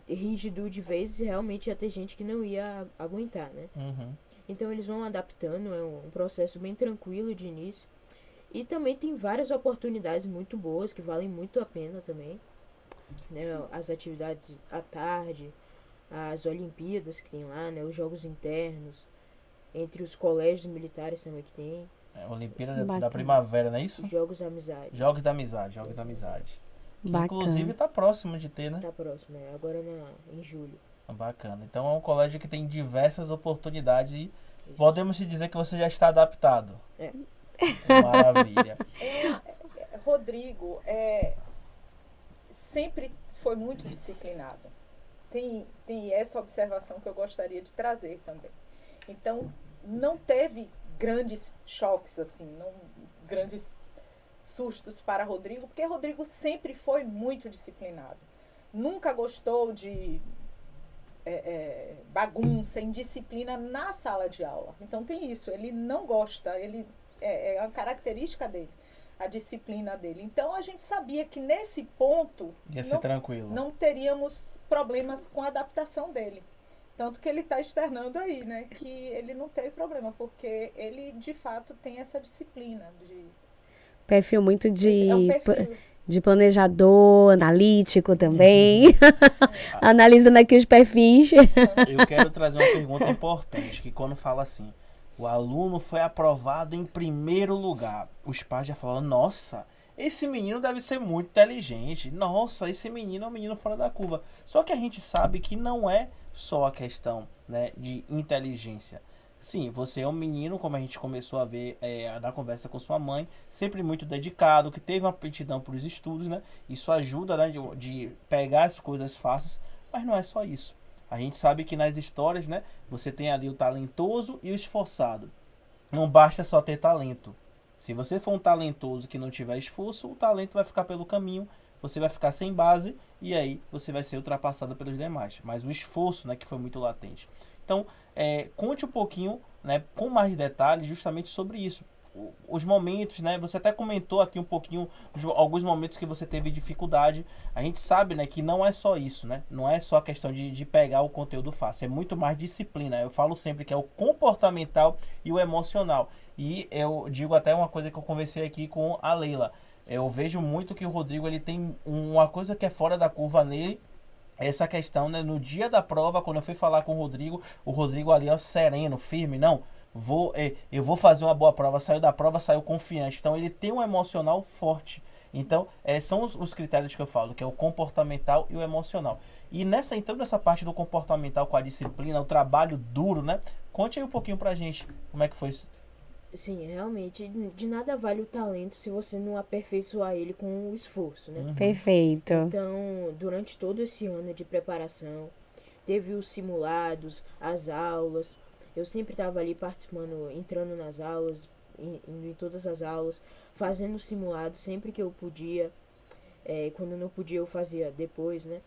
rígido de vez, realmente ia ter gente que não ia aguentar, né? Uhum. Então eles vão adaptando, é um processo bem tranquilo de início. E também tem várias oportunidades muito boas que valem muito a pena também, né? As atividades à tarde, as Olimpíadas que tem lá, né? Os jogos internos, entre os colégios militares também que tem, Olimpíada Bacana. da Primavera, não é isso? os jogos da amizade. Jogos da Amizade, Jogos da Amizade. Que Bacana. inclusive tá próximo de ter, né? Tá próximo, agora em julho. Bacana. Então é um colégio que tem diversas oportunidades e podemos te dizer que você já está adaptado. É. Maravilha. Rodrigo sempre foi muito disciplinado. Tem essa observação que eu gostaria de trazer também. Então, não teve grandes choques, assim, não, grandes sustos para Rodrigo, porque Rodrigo sempre foi muito disciplinado. Nunca gostou de bagunça, indisciplina na sala de aula. Então tem isso, ele não gosta, é a característica dele, a disciplina dele. Então a gente sabia que nesse ponto Ia ser tranquilo. não teríamos problemas com a adaptação dele. Tanto que ele está externando aí, né? Que ele não teve problema, porque ele de fato tem essa disciplina. Perfil muito É um perfil. de planejador, analítico também. Analisando aqui os perfis. Eu quero trazer uma pergunta importante, que quando fala assim, o aluno foi aprovado em primeiro lugar, os pais já falam, nossa, esse menino deve ser muito inteligente, nossa, esse menino é um menino fora da curva. Só que a gente sabe que não é só a questão, né, de inteligência. Sim, você é um menino, como a gente começou a ver na conversa com sua mãe, sempre muito dedicado, que teve uma aptidão para os estudos, né? Isso ajuda, né, de pegar as coisas fáceis, mas não é só isso. A gente sabe que nas histórias, né, você tem ali o talentoso e o esforçado. Não basta só ter talento. Se você for um talentoso que não tiver esforço, o talento vai ficar pelo caminho, você vai ficar sem base e aí você vai ser ultrapassado pelos demais. Mas o esforço, né, que foi muito latente. Então, conte um pouquinho, né, com mais detalhes justamente sobre isso. Os momentos, né, você até comentou aqui um pouquinho alguns momentos que você teve dificuldade. A gente sabe, né, que não é só isso, né? Não é só a questão de pegar o conteúdo fácil, é muito mais disciplina. Eu falo sempre que é o comportamental e o emocional. E eu digo até uma coisa que eu conversei aqui com a Leila. Eu vejo muito que o Rodrigo ele tem uma coisa que é fora da curva nele. Essa questão, né, no dia da prova, quando eu fui falar com o Rodrigo ali, ó, sereno, firme, não, eu vou fazer uma boa prova, saiu da prova, saiu confiante. Então ele tem um emocional forte. Então, são os critérios que eu falo, que é o comportamental e o emocional. E entrando nessa parte do comportamental com a disciplina, o trabalho duro, né? Conte aí um pouquinho pra gente como é que foi isso. Sim, realmente, de nada vale o talento se você não aperfeiçoar ele com o esforço, né? Perfeito. Então, durante todo esse ano de preparação, teve os simulados, as aulas. Eu sempre estava ali participando, entrando nas aulas, indo em todas as aulas, fazendo simulados sempre que eu podia. Quando não podia, eu fazia depois, né?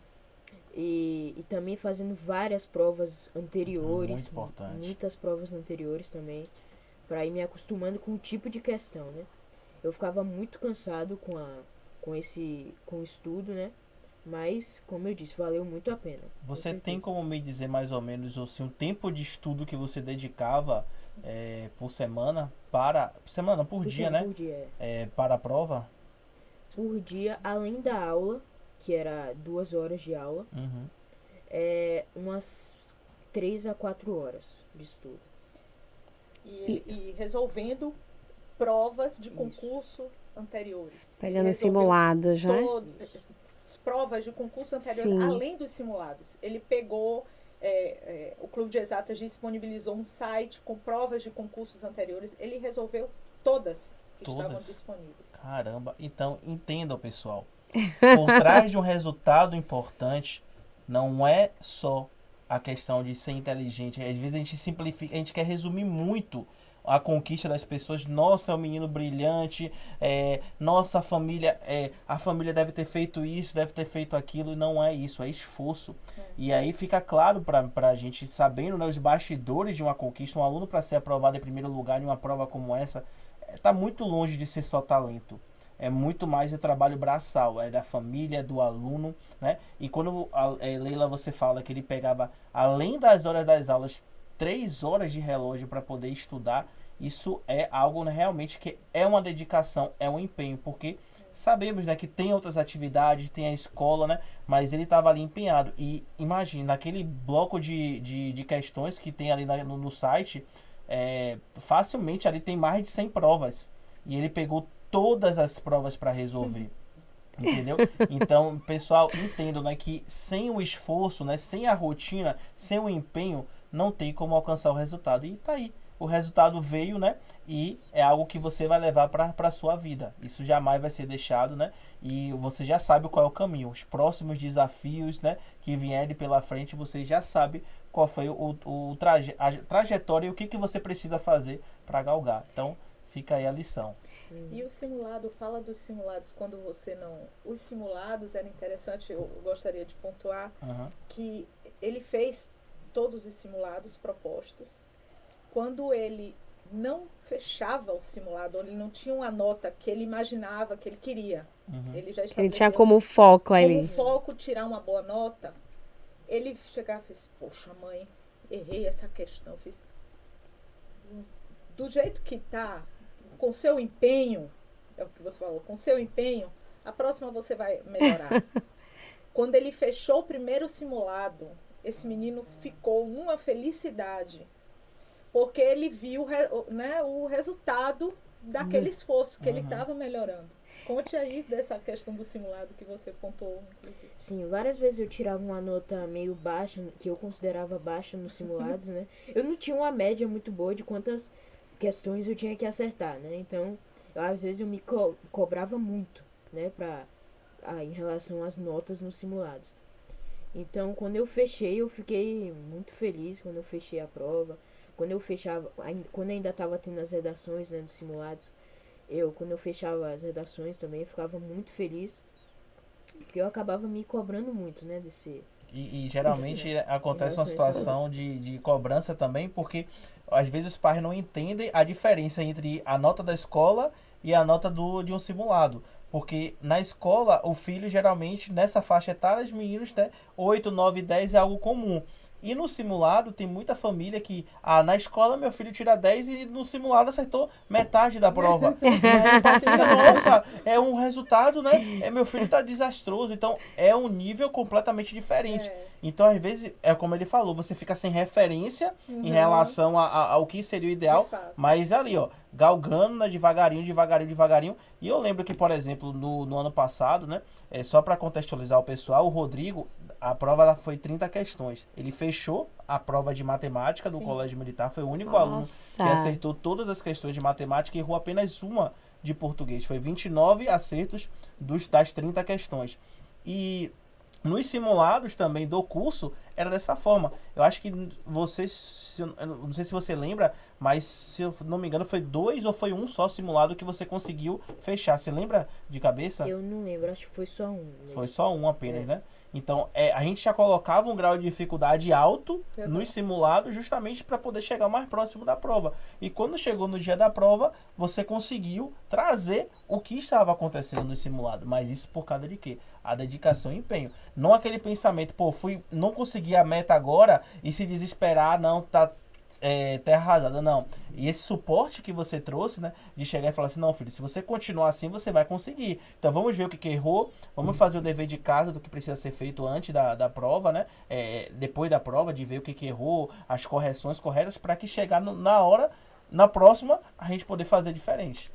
E também fazendo várias provas anteriores. Muito importante. Muitas provas anteriores também, para ir me acostumando com o tipo de questão, né? Eu ficava muito cansado com o estudo, né? Mas, como eu disse, valeu muito a pena. Você tem como me dizer mais ou menos assim, o tempo de estudo que você dedicava por semana por dia, né? Por dia, para a prova? Por dia, além da aula, que era 2 horas de aula, Uhum. umas 3 a 4 horas de estudo. E resolvendo provas de concurso anteriores. Pegando simulados, né? Provas de concurso anteriores, Sim. além dos simulados. Ele pegou, o Clube de Exatas disponibilizou um site com provas de concursos anteriores. Ele resolveu todas que estavam disponíveis. Caramba, então entendam, pessoal. Por trás de um resultado importante, não é só a questão de ser inteligente. Às vezes a gente simplifica, a gente quer resumir muito a conquista das pessoas. Nossa, é um menino brilhante, nossa, a família deve ter feito isso, deve ter feito aquilo, e não é isso, é esforço. E aí fica claro pra gente, sabendo, né, os bastidores de uma conquista, um aluno para ser aprovado em primeiro lugar em uma prova como essa, tá muito longe de ser só talento. É muito mais o trabalho braçal, é da família, do aluno, né? E quando, Leila, você fala que ele pegava, além das horas das aulas, 3 horas de relógio para poder estudar, isso é algo, né, realmente que é uma dedicação, é um empenho, porque sabemos, né, que tem outras atividades, tem a escola, né? Mas ele estava ali empenhado. E imagine, naquele bloco de questões que tem ali no site, facilmente ali tem mais de 100 provas. E ele pegou todas as provas para resolver. Entendeu? Então, pessoal, entendam, né, que sem o esforço, né, sem a rotina, sem o empenho, não tem como alcançar o resultado. E tá aí. O resultado veio, né? E é algo que você vai levar para a sua vida. Isso jamais vai ser deixado, né? E você já sabe qual é o caminho. Os próximos desafios, né, que vierem pela frente, você já sabe qual foi a trajetória e o que você precisa fazer para galgar. Então, fica aí a lição. E o simulado, fala dos simulados quando você não... Os simulados, era interessante, eu gostaria de pontuar que ele fez todos os simulados propostos. Quando ele não fechava o simulado, ele não tinha uma nota que ele imaginava, que ele queria. Ele já Ele tinha como foco ali. Como foco tirar uma boa nota. Ele chegava e fez, poxa mãe, errei essa questão. Fiz, do jeito que tá, com seu empenho, é o que você falou, com seu empenho, a próxima você vai melhorar. Quando ele fechou o primeiro simulado, esse menino ficou numa felicidade, porque ele viu, né, o resultado daquele esforço que ele estava melhorando. Conte aí dessa questão do simulado que você pontuou, inclusive. Sim, várias vezes eu tirava uma nota meio baixa, que eu considerava baixa nos simulados, né? Eu não tinha uma média muito boa de quantas questões eu tinha que acertar, né? Então, às vezes eu me cobrava muito, né? Em relação às notas nos simulados. Então, quando eu fechei, eu fiquei muito feliz quando eu fechei a prova. Quando eu fechava, quando ainda estava tendo as redações, né, dos simulados, quando eu fechava as redações também, eu ficava muito feliz, porque eu acabava me cobrando muito, né, desse... E geralmente acontece uma situação de cobrança também, porque às vezes os pais não entendem a diferença entre a nota da escola e a nota de um simulado. Porque na escola, o filho geralmente, nessa faixa etária, os meninos, né, 8, 9, 10 é algo comum. E no simulado tem muita família que, na escola meu filho tira 10 e no simulado acertou metade da prova. E aí o pai fica, nossa, é um resultado, né? Meu filho tá desastroso. Então é um nível completamente diferente. Então às vezes, é como ele falou, você fica sem referência em relação ao que seria o ideal. Mas ali, ó, galgando, né, devagarinho. E eu lembro que, por exemplo, no ano passado, né, só para contextualizar o pessoal, o Rodrigo, a prova ela foi 30 questões. Ele fechou a prova de matemática do Colégio Militar, foi o único aluno que acertou todas as questões de matemática e errou apenas uma de português. Foi 29 acertos das 30 questões. E nos simulados também do curso era dessa forma. Eu acho que eu não sei se você lembra, mas se eu não me engano foi 2 ou foi um só simulado que você conseguiu fechar. Você lembra de cabeça? Eu não lembro, acho que foi só um. Foi só um apenas, né? Então, a gente já colocava um grau de dificuldade alto nos simulados justamente para poder chegar mais próximo da prova. E quando chegou no dia da prova, você conseguiu trazer o que estava acontecendo no simulado. Mas isso por causa de quê? A dedicação e empenho. Não aquele pensamento, não consegui a meta agora e se desesperar, não, tá terra arrasada, não. E esse suporte que você trouxe, né, de chegar e falar assim, não, filho, se você continuar assim, você vai conseguir. Então vamos ver o que errou, vamos fazer o dever de casa do que precisa ser feito antes da prova, né, depois da prova, de ver o que errou, as correções corretas, para que chegar na hora, na próxima, a gente poder fazer diferente.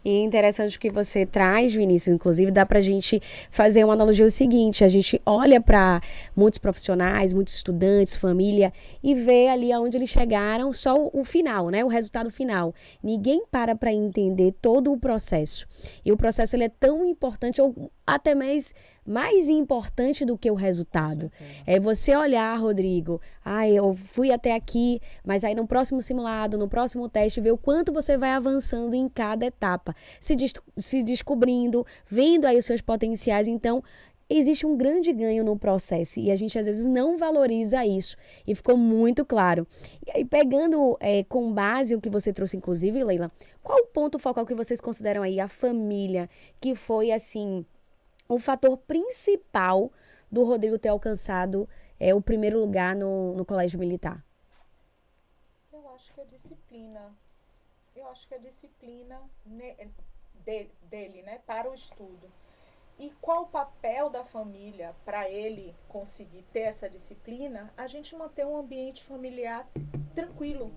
E é interessante o que você traz, Vinícius, inclusive dá pra gente fazer uma analogia o seguinte, a gente olha para muitos profissionais, muitos estudantes, família, e vê ali aonde eles chegaram só o final, né? O resultado final. Ninguém para entender todo o processo. E o processo ele é tão importante, ou até mais importante do que o resultado. É você olhar, Rodrigo, eu fui até aqui, mas aí no próximo simulado, no próximo teste, ver o quanto você vai avançando em cada etapa, se descobrindo, vendo aí os seus potenciais. Então, existe um grande ganho no processo e a gente às vezes não valoriza isso. E ficou muito claro. E aí, pegando com base o que você trouxe, inclusive, Leila, qual o ponto focal que vocês consideram aí a família, que foi, assim, o fator principal do Rodrigo ter alcançado o primeiro lugar no Colégio Militar? Eu acho que a disciplina. Eu acho que a disciplina dele, né, para o estudo. E qual o papel da família para ele conseguir ter essa disciplina? A gente manter um ambiente familiar tranquilo,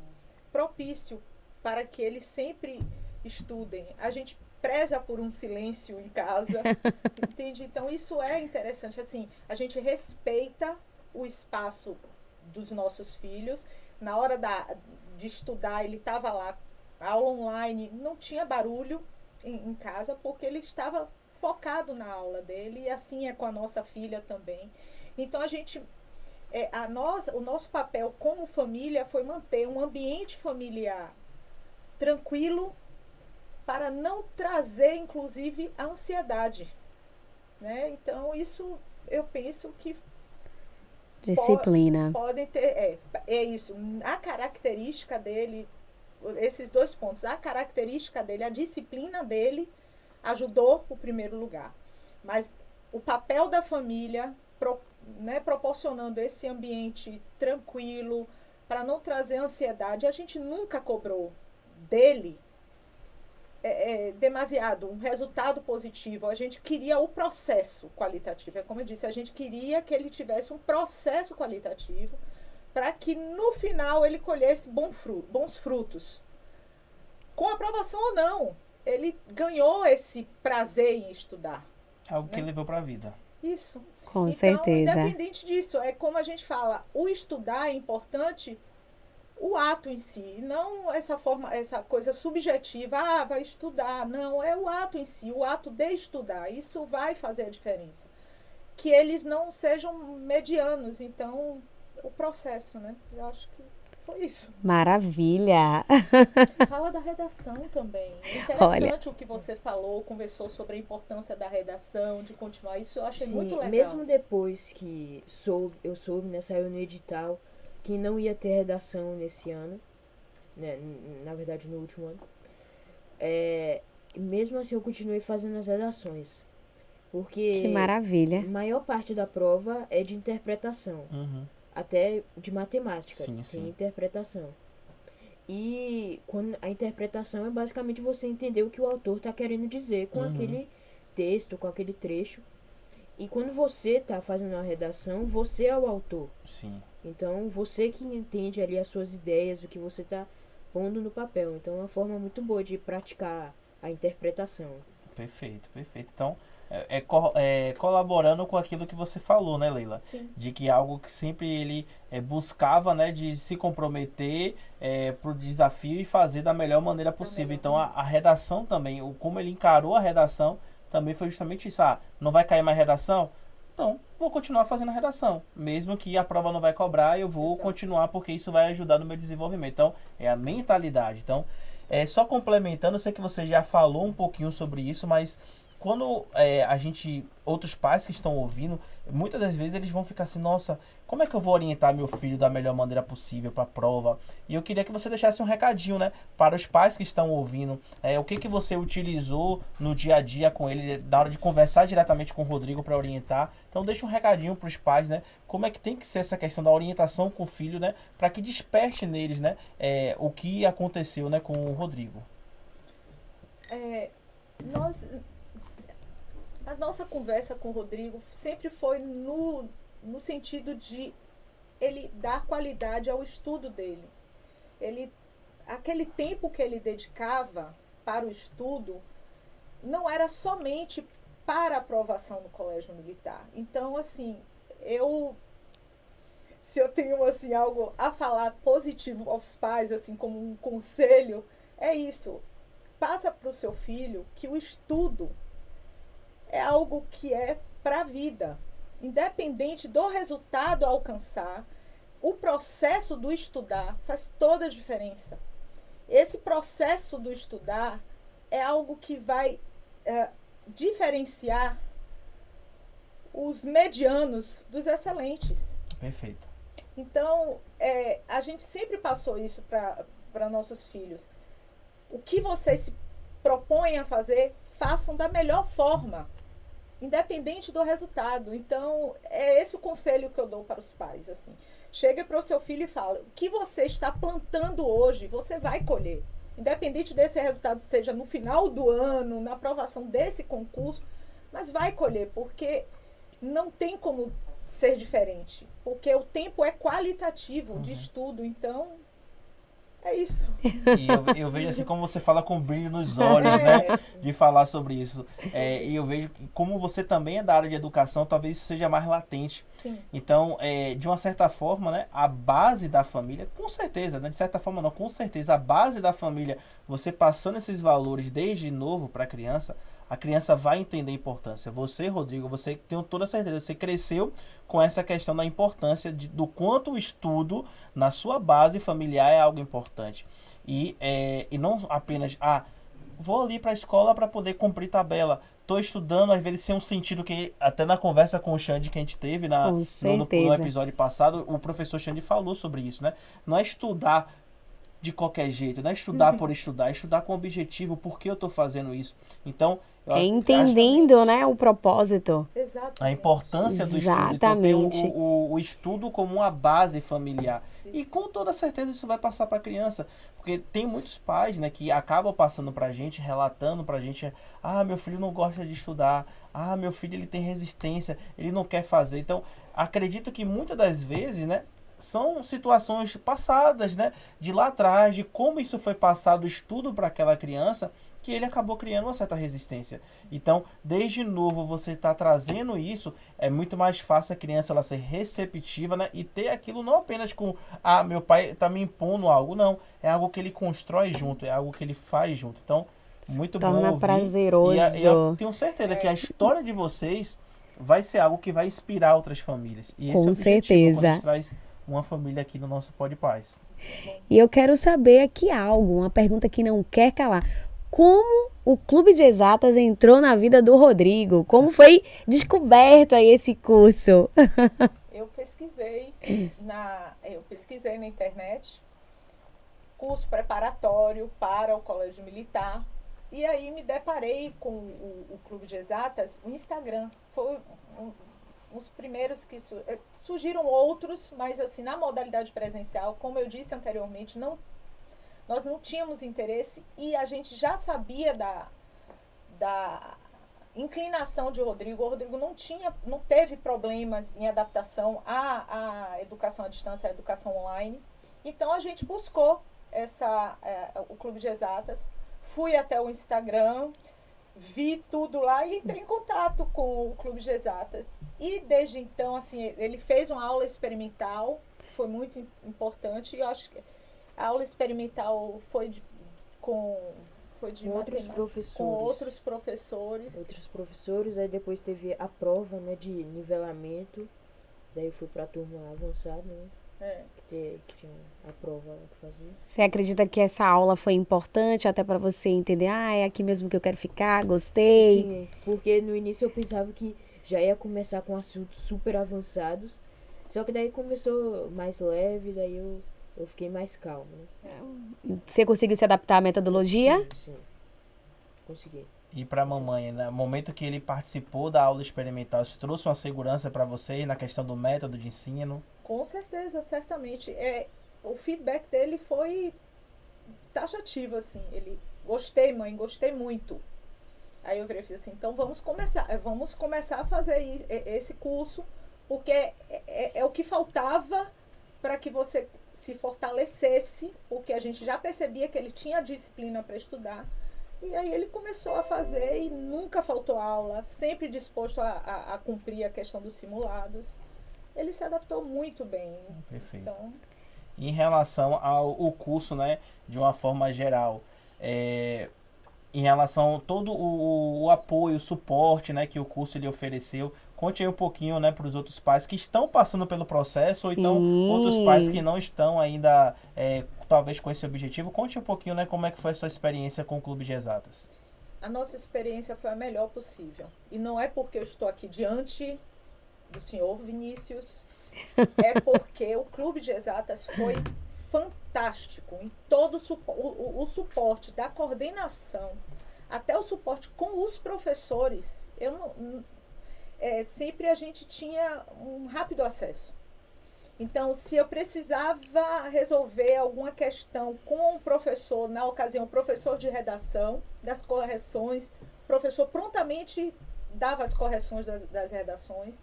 propício para que eles sempre estudem. A gente preza por um silêncio em casa, entende? Então isso é interessante, assim, a gente respeita o espaço dos nossos filhos. Na hora de estudar, ele estava lá, aula online, não tinha barulho em casa, porque ele estava focado na aula dele, e assim é com a nossa filha também. Então a gente, o nosso papel como família foi manter um ambiente familiar tranquilo, para não trazer, inclusive, a ansiedade, né? Então, isso eu penso que Disciplina. Podem ter, é isso, a característica dele, esses dois pontos, a característica dele, a disciplina dele, ajudou o primeiro lugar. Mas o papel da família, proporcionando esse ambiente tranquilo, para não trazer ansiedade, a gente nunca cobrou dele demasiado, um resultado positivo. A gente queria o processo qualitativo. É como eu disse, a gente queria que ele tivesse um processo qualitativo para que no final ele colhesse bons frutos. Com aprovação ou não, ele ganhou esse prazer em estudar. Algo que levou para a vida. Isso. Com certeza. Independente disso, é como a gente fala, o estudar é importante, o ato em si, não essa coisa subjetiva, vai estudar. Não, é o ato em si, o ato de estudar. Isso vai fazer a diferença. Que eles não sejam medianos, então, o processo, né? Eu acho que foi isso. Maravilha! Fala da redação também. É interessante o que você falou, conversou sobre a importância da redação, de continuar. Isso eu achei muito legal. Mesmo depois que eu soube, né, saiu no edital, que não ia ter redação nesse ano, né, na verdade no último ano, mesmo assim eu continuei fazendo as redações, porque que maravilha. A maior parte da prova é de interpretação, até de matemática, tem interpretação. E quando a interpretação é basicamente você entender o que o autor está querendo dizer com aquele texto, com aquele trecho. E quando você está fazendo uma redação, você é o autor. Sim. Então, você que entende ali as suas ideias, o que você está pondo no papel. Então, é uma forma muito boa de praticar a interpretação. Perfeito, perfeito. Então, colaborando com aquilo que você falou, né, Leila? Sim. De que algo que sempre ele buscava, né, de se comprometer pro desafio e fazer da melhor maneira possível. Então, a redação também, como ele encarou a redação, também foi justamente isso. Não vai cair mais redação? Então, vou continuar fazendo a redação. Mesmo que a prova não vai cobrar, eu vou continuar, porque isso vai ajudar no meu desenvolvimento. Então, é a mentalidade. Então, só complementando, eu sei que você já falou um pouquinho sobre isso, mas quando outros pais que estão ouvindo, muitas das vezes eles vão ficar assim, nossa, como é que eu vou orientar meu filho da melhor maneira possível para a prova? E eu queria que você deixasse um recadinho, né, para os pais que estão ouvindo, o que você utilizou no dia a dia com ele, na hora de conversar diretamente com o Rodrigo para orientar. Então deixa um recadinho para os pais, né, como é que tem que ser essa questão da orientação com o filho, né, para que desperte neles, né, o que aconteceu, né, com o Rodrigo. A nossa conversa com o Rodrigo sempre foi no sentido de ele dar qualidade ao estudo dele. Aquele tempo que ele dedicava para o estudo, não era somente para aprovação no colégio militar. Então, assim, se eu tenho assim algo a falar positivo aos pais, assim como um conselho, é isso. Passa para o seu filho que o estudo é algo que é para a vida. Independente do resultado a alcançar, o processo do estudar faz toda a diferença. Esse processo do estudar é algo que vai diferenciar os medianos dos excelentes. Perfeito. Então, a gente sempre passou isso para nossos filhos. O que vocês se propõem a fazer, façam da melhor forma, independente do resultado. Então, é esse o conselho que eu dou para os pais. Assim. Chega para o seu filho e fala, o que você está plantando hoje, você vai colher. Independente desse resultado, seja no final do ano, na aprovação desse concurso, mas vai colher, porque não tem como ser diferente. Porque o tempo é qualitativo de estudo, então é isso. E eu vejo assim como você fala com brilho nos olhos, né? De falar sobre isso. E eu vejo que como você também é da área de educação, talvez isso seja mais latente. Sim. Então, de uma certa forma, né? A base da família, com certeza, né? De certa forma não, com certeza, a base da família, você passando esses valores desde novo para a criança vai entender a importância. Você, Rodrigo, você tenho toda a certeza, você cresceu com essa questão da importância do quanto o estudo na sua base familiar é algo importante. E não apenas, vou ali para a escola para poder cumprir tabela. Estou estudando, às vezes sem um sentido que, até na conversa com o Xande que a gente teve no episódio passado, o professor Xande falou sobre isso, né? Não é estudar de qualquer jeito, não é estudar por estudar, é estudar com objetivo, por que eu estou fazendo isso. Então, entendendo, né, o propósito. Exatamente. A importância do estudo. Então, ter o estudo como uma base familiar. Isso. E com toda certeza isso vai passar para a criança. Porque tem muitos pais, né, que acabam passando para a gente, relatando para a gente, meu filho não gosta de estudar, meu filho ele tem resistência, ele não quer fazer. Então, acredito que muitas das vezes, né, são situações passadas, né, de lá atrás, de como isso foi passado o estudo para aquela criança, que ele acabou criando uma certa resistência. Então, desde novo, você está trazendo isso, é muito mais fácil a criança ela ser receptiva, né, e ter aquilo não apenas com, meu pai está me impondo algo, não, é algo que ele constrói junto, é algo que ele faz junto. Então, muito bom ouvir. Prazeroso. E eu tenho certeza que a história de vocês vai ser algo que vai inspirar outras famílias. E esse é o objetivo quando a gente traz uma família aqui no nosso Pode Paz. E eu quero saber aqui uma pergunta que não quer calar. Como o Clube de Exatas entrou na vida do Rodrigo? Como foi descoberto aí esse curso? Eu pesquisei na internet, curso preparatório para o Colégio Militar, e aí me deparei com o Clube de Exatas, o Instagram. Foi os primeiros que surgiram outros, mas assim, na modalidade presencial, como eu disse anteriormente, nós não tínhamos interesse e a gente já sabia da inclinação de Rodrigo. O Rodrigo não teve problemas em adaptação à educação à distância, à educação online. Então a gente buscou o Clube de Exatas, fui até o Instagram, vi tudo lá e entrei em contato com o Clube de Exatas. E desde então, assim, ele fez uma aula experimental, foi muito importante, e eu acho que a aula experimental foi com outros professores. Aí depois teve a prova, né, de nivelamento. Daí eu fui pra turma avançada, né? Que tinha a prova que fazia. Você acredita que essa aula foi importante até para você entender, é aqui mesmo que eu quero ficar, gostei? Sim, porque no início eu pensava que já ia começar com assuntos super avançados, só que daí começou mais leve, daí eu fiquei mais calmo, né? Você conseguiu se adaptar à metodologia? Sim. Consegui. E para a mamãe, né? No momento que ele participou da aula experimental, isso trouxe uma segurança para você na questão do método de ensino? Com certeza, certamente. O feedback dele foi taxativo, assim. Ele, gostei, mãe, gostei muito. Aí eu virei e fiz assim, então vamos começar a fazer esse curso, porque é o que faltava para que você se fortalecesse, porque a gente já percebia que ele tinha disciplina para estudar. E aí ele começou a fazer e nunca faltou aula, sempre disposto a cumprir a questão dos simulados. Ele se adaptou muito bem. Perfeito. Então, Em relação ao curso, né, de uma forma geral, em relação a todo o apoio, o suporte, né, que o curso lhe ofereceu, conte aí um pouquinho, né, para os outros pais que estão passando pelo processo, ou então outros pais que não estão ainda, talvez com esse objetivo. Conte um pouquinho, né, como é que foi a sua experiência com o Clube de Exatas. a nossa experiência foi a melhor possível. E não é porque eu estou aqui diante do senhor Vinícius, é porque o Clube de Exatas foi fantástico em todo o suporte da coordenação, até o suporte com os professores. Sempre a gente tinha um rápido acesso. Então, se eu precisava resolver alguma questão com o professor, na ocasião, o professor de redação, das correções, o professor prontamente dava as correções das redações.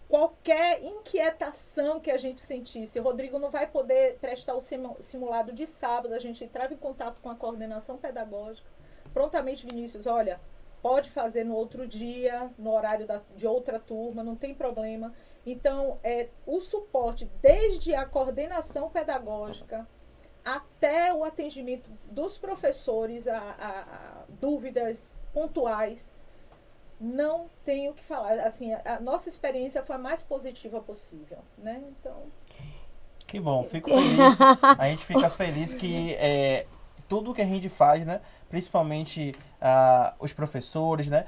Qualquer inquietação que a gente sentisse, o Rodrigo não vai poder prestar o simulado de sábado, a gente entrava em contato com a coordenação pedagógica. Prontamente, Vinícius, olha, pode fazer no outro dia, no horário de outra turma, não tem problema. Então, o suporte, desde a coordenação pedagógica até o atendimento dos professores a dúvidas pontuais, não tenho o que falar. Assim, a nossa experiência foi a mais positiva possível, né? Então... Que bom, fico feliz. A gente fica feliz que tudo que a gente faz, né, principalmente os professores, né,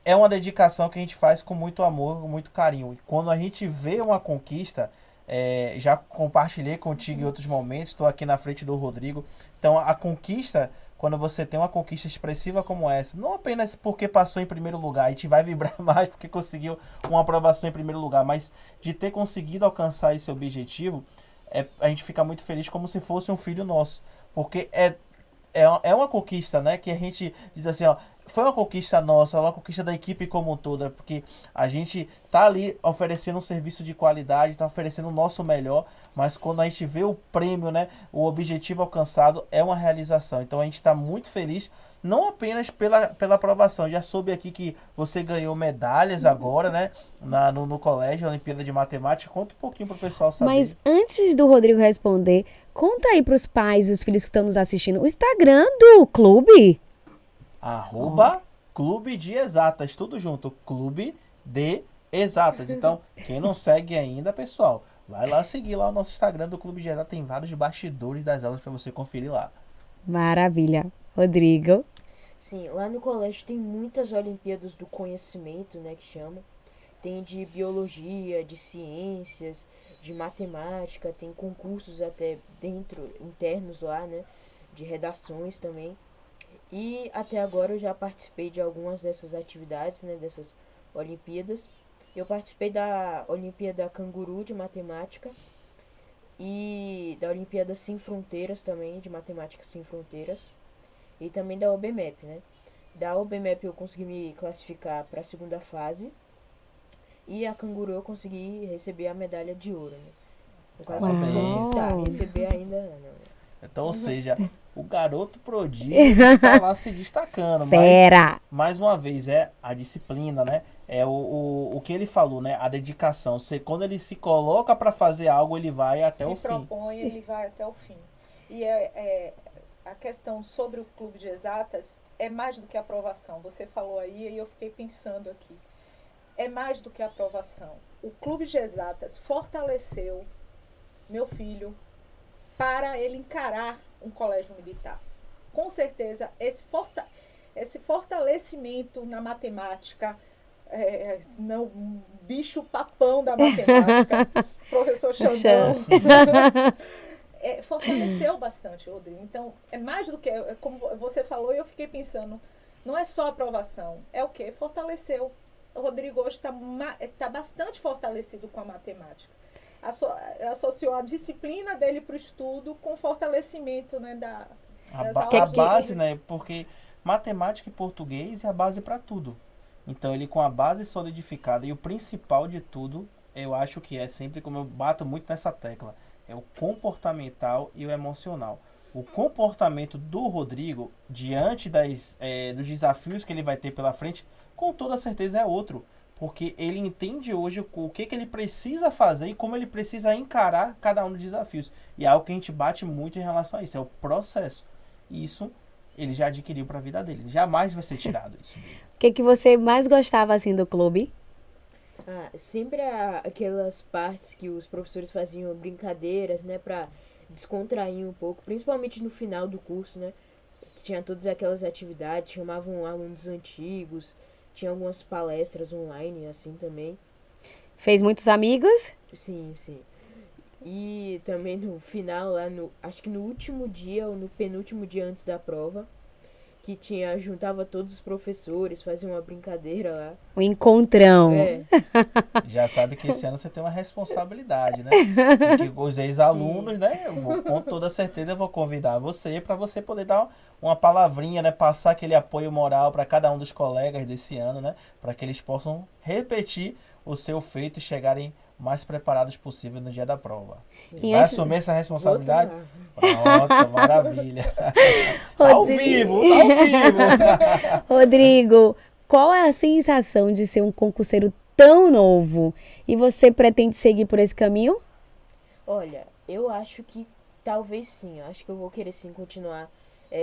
é uma dedicação que a gente faz com muito amor, com muito carinho. E quando a gente vê uma conquista, já compartilhei contigo em outros momentos, estou aqui na frente do Rodrigo. Então, a conquista, quando você tem uma conquista expressiva como essa, não apenas porque passou em primeiro lugar, a gente vai vibrar mais porque conseguiu uma aprovação em primeiro lugar, mas de ter conseguido alcançar esse objetivo, a gente fica muito feliz como se fosse um filho nosso. Porque é uma conquista, né, que a gente diz assim, ó, foi uma conquista nossa, uma conquista da equipe como um todo, porque a gente tá ali oferecendo um serviço de qualidade, tá oferecendo o nosso melhor, mas quando a gente vê o prêmio, né, o objetivo alcançado, é uma realização. Então a gente está muito feliz, não apenas pela aprovação. Já soube aqui que você ganhou medalhas agora, né, no colégio, Olimpíada de Matemática. Conta um pouquinho pro pessoal saber. Mas antes do Rodrigo responder, conta aí pros pais e os filhos que estão nos assistindo o Instagram do clube. Clube de Exatas, tudo junto, Clube de Exatas. Então, quem não segue ainda, pessoal, vai lá seguir lá o nosso Instagram do Clube de Exatas, tem vários bastidores das aulas para você conferir lá. Maravilha. Rodrigo? Sim, lá no colégio tem muitas Olimpíadas do Conhecimento, né, que chama. Tem de biologia, de ciências, de matemática, tem concursos até internos lá, né, de redações também. E até agora eu já participei de algumas dessas atividades, né, dessas Olimpíadas. Eu participei da Olimpíada Canguru de Matemática e da Olimpíada Sem Fronteiras também, de Matemática Sem Fronteiras. E também da OBMEP, né. Da OBMEP eu consegui me classificar para a segunda fase. E a Canguru eu consegui receber a medalha de ouro, né. No caso, conquistar, receber ainda não. Então, ou seja, o garoto prodígio está lá se destacando. Fera! Mas, mais uma vez, é a disciplina, né? É o que ele falou, né? A dedicação. Quando ele se coloca para fazer algo, ele vai até o fim. Se propõe, ele vai até o fim. E a questão sobre o Clube de Exatas é mais do que aprovação. Você falou aí e eu fiquei pensando aqui. É mais do que aprovação. O Clube de Exatas fortaleceu meu filho para ele encarar um colégio militar. Com certeza, esse fortalecimento na matemática, um bicho papão da matemática, professor Xandão, fortaleceu bastante, Rodrigo. Então, é mais do que, como você falou, e eu fiquei pensando, não é só aprovação, é o quê? Fortaleceu. O Rodrigo hoje está bastante fortalecido com a matemática. Associou a disciplina dele para o estudo com o fortalecimento, né, a base, né, porque matemática e português é a base para tudo. Então ele com a base solidificada e o principal de tudo, eu acho que é sempre como eu bato muito nessa tecla, é o comportamental e o emocional. o comportamento do Rodrigo diante dos desafios que ele vai ter pela frente, com toda certeza é outro. Porque ele entende hoje o que ele precisa fazer e como ele precisa encarar cada um dos desafios. E é algo que a gente bate muito em relação a isso, é o processo. E isso ele já adquiriu para a vida dele. Jamais vai ser tirado isso dele. O que você mais gostava, assim, do clube? Sempre aquelas partes que os professores faziam brincadeiras, né, pra descontrair um pouco, principalmente no final do curso, né, que tinha todas aquelas atividades, chamavam alunos antigos, tinha algumas palestras online, assim, também. Fez muitos amigos? Sim. E também no final, lá acho que no último dia, ou no penúltimo dia antes da prova, que juntava todos os professores, fazia uma brincadeira lá. Um encontrão. Já sabe que esse ano você tem uma responsabilidade, né? E que os ex-alunos, né? Com toda certeza, eu vou convidar você para você poder dar uma palavrinha, né? Passar aquele apoio moral para cada um dos colegas desse ano, né? Para que eles possam repetir o seu feito e chegarem mais preparados possível no dia da prova. Vai assumir essa responsabilidade? Pronto, maravilha. Ao vivo. Rodrigo, qual é a sensação de ser um concurseiro tão novo? E você pretende seguir por esse caminho? Olha, eu acho que talvez sim. Acho que eu vou querer sim continuar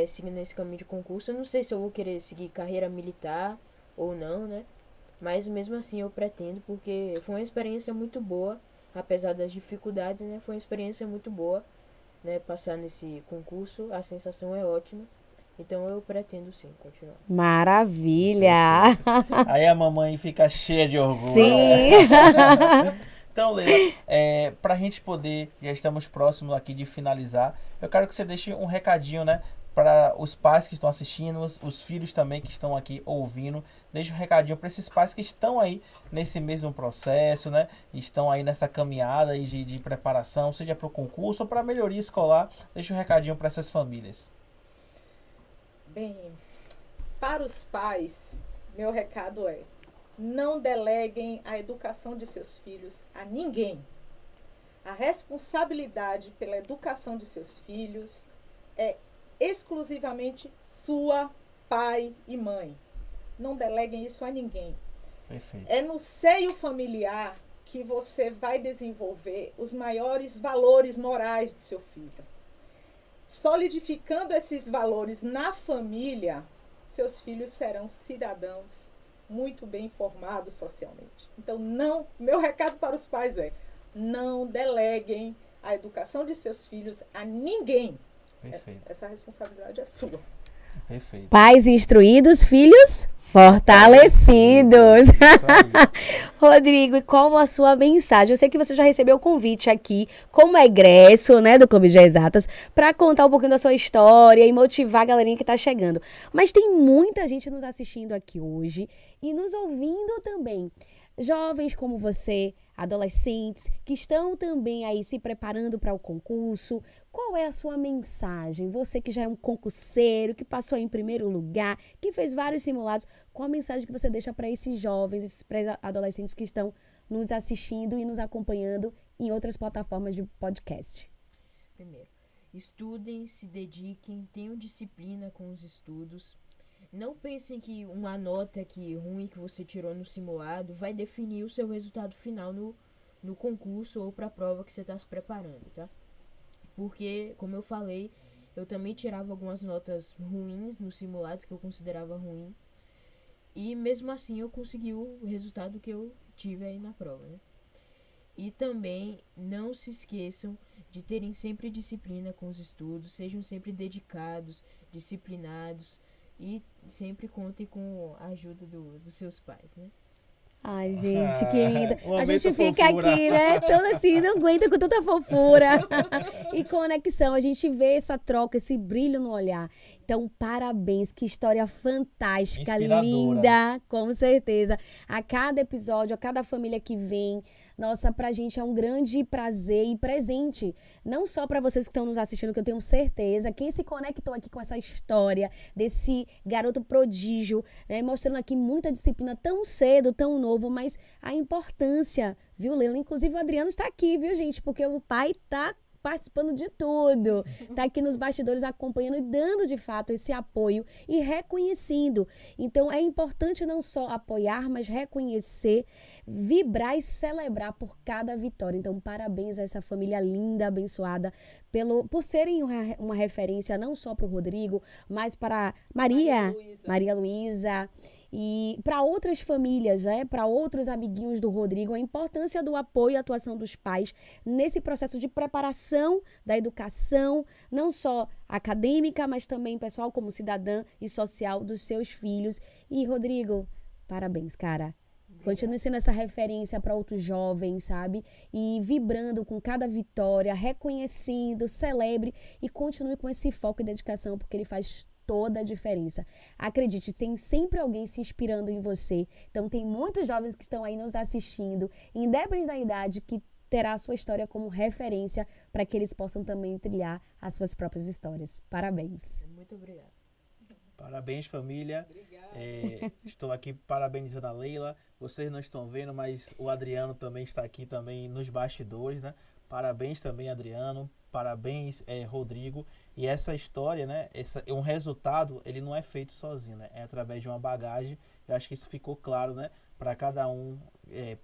seguindo esse caminho de concurso. Eu não sei se eu vou querer seguir carreira militar ou não, né? Mas mesmo assim eu pretendo, porque foi uma experiência muito boa, apesar das dificuldades, né? Foi uma experiência muito boa, né? Passar nesse concurso, a sensação é ótima. Então eu pretendo sim continuar. Maravilha! Perfeito. Aí a mamãe fica cheia de orgulho. Sim! Então, Leila, pra gente poder, já estamos próximos aqui de finalizar, eu quero que você deixe um recadinho, né? Para os pais que estão assistindo, os filhos também que estão aqui ouvindo. Deixa um recadinho para esses pais que estão aí nesse mesmo processo, né? Estão aí nessa caminhada aí de preparação, seja para o concurso ou para a melhoria escolar. Deixa um recadinho para essas famílias. Bem, para os pais, meu recado é: não deleguem a educação de seus filhos a ninguém. A responsabilidade pela educação de seus filhos é exclusivamente sua, pai e mãe. Não deleguem isso a ninguém. Perfeito. É no seio familiar que você vai desenvolver os maiores valores morais do seu filho. Solidificando esses valores na família, seus filhos serão cidadãos muito bem informados socialmente. Então, meu recado para os pais é: não deleguem a educação de seus filhos a ninguém. Perfeito. Essa responsabilidade é sua. Perfeito. Pais instruídos, filhos fortalecidos. Rodrigo, e qual a sua mensagem? Eu sei que você já recebeu o convite aqui, como egresso, né, do Clube de Exatas, para contar um pouquinho da sua história e motivar a galerinha que está chegando. Mas tem muita gente nos assistindo aqui hoje e nos ouvindo também. Jovens como você, adolescentes que estão também aí se preparando para o concurso. Qual é a sua mensagem? Você que já é um concurseiro, que passou em primeiro lugar, que fez vários simulados, qual a mensagem que você deixa para esses jovens, esses adolescentes que estão nos assistindo e nos acompanhando em outras plataformas de podcast? Primeiro, estudem, se dediquem, tenham disciplina com os estudos. Não pensem que uma nota ruim que você tirou no simulado vai definir o seu resultado final no concurso ou para a prova que você está se preparando, tá? Porque, como eu falei, eu também tirava algumas notas ruins nos simulados que eu considerava ruim. E mesmo assim eu consegui o resultado que eu tive aí na prova, né? E também não se esqueçam de terem sempre disciplina com os estudos, sejam sempre dedicados, disciplinados. E sempre contem com a ajuda dos seus pais, né? Ai, gente, que linda. A gente fica aqui, né? Toda assim, não aguenta com tanta fofura e conexão. A gente vê essa troca, esse brilho no olhar. Então, parabéns, que história fantástica, linda, com certeza. A cada episódio, a cada família que vem, nossa, pra gente é um grande prazer e presente. Não só pra vocês que estão nos assistindo, que eu tenho certeza, quem se conectou aqui com essa história desse garoto prodígio, né, mostrando aqui muita disciplina tão cedo, tão novo, mas a importância, viu, Leila? Inclusive o Adriano está aqui, viu, gente? Porque o pai tá participando de tudo. Tá aqui nos bastidores acompanhando e dando de fato esse apoio e reconhecendo. Então é importante não só apoiar, mas reconhecer, vibrar e celebrar por cada vitória. Então parabéns a essa família linda, abençoada, por serem uma referência não só para o Rodrigo, mas para Maria Luísa. E para outras famílias, né, para outros amiguinhos do Rodrigo, a importância do apoio e atuação dos pais nesse processo de preparação da educação, não só acadêmica, mas também pessoal como cidadã e social dos seus filhos. E, Rodrigo, parabéns, cara. Continue sendo essa referência para outros jovens, sabe? E vibrando com cada vitória, reconhecendo, celebre e continue com esse foco e dedicação, porque ele faz toda a diferença. Acredite, tem sempre alguém se inspirando em você. Então, tem muitos jovens que estão aí nos assistindo, independente da idade, que terá a sua história como referência para que eles possam também trilhar as suas próprias histórias. Parabéns. Muito obrigado. Parabéns, família. Estou aqui parabenizando a Leila. Vocês não estão vendo, mas o Adriano também está aqui também nos bastidores, né? Parabéns também, Adriano. Parabéns, Rodrigo. E essa história, né? Um resultado, ele não é feito sozinho, né? É através de uma bagagem. Eu acho que isso ficou claro, né? Para cada um,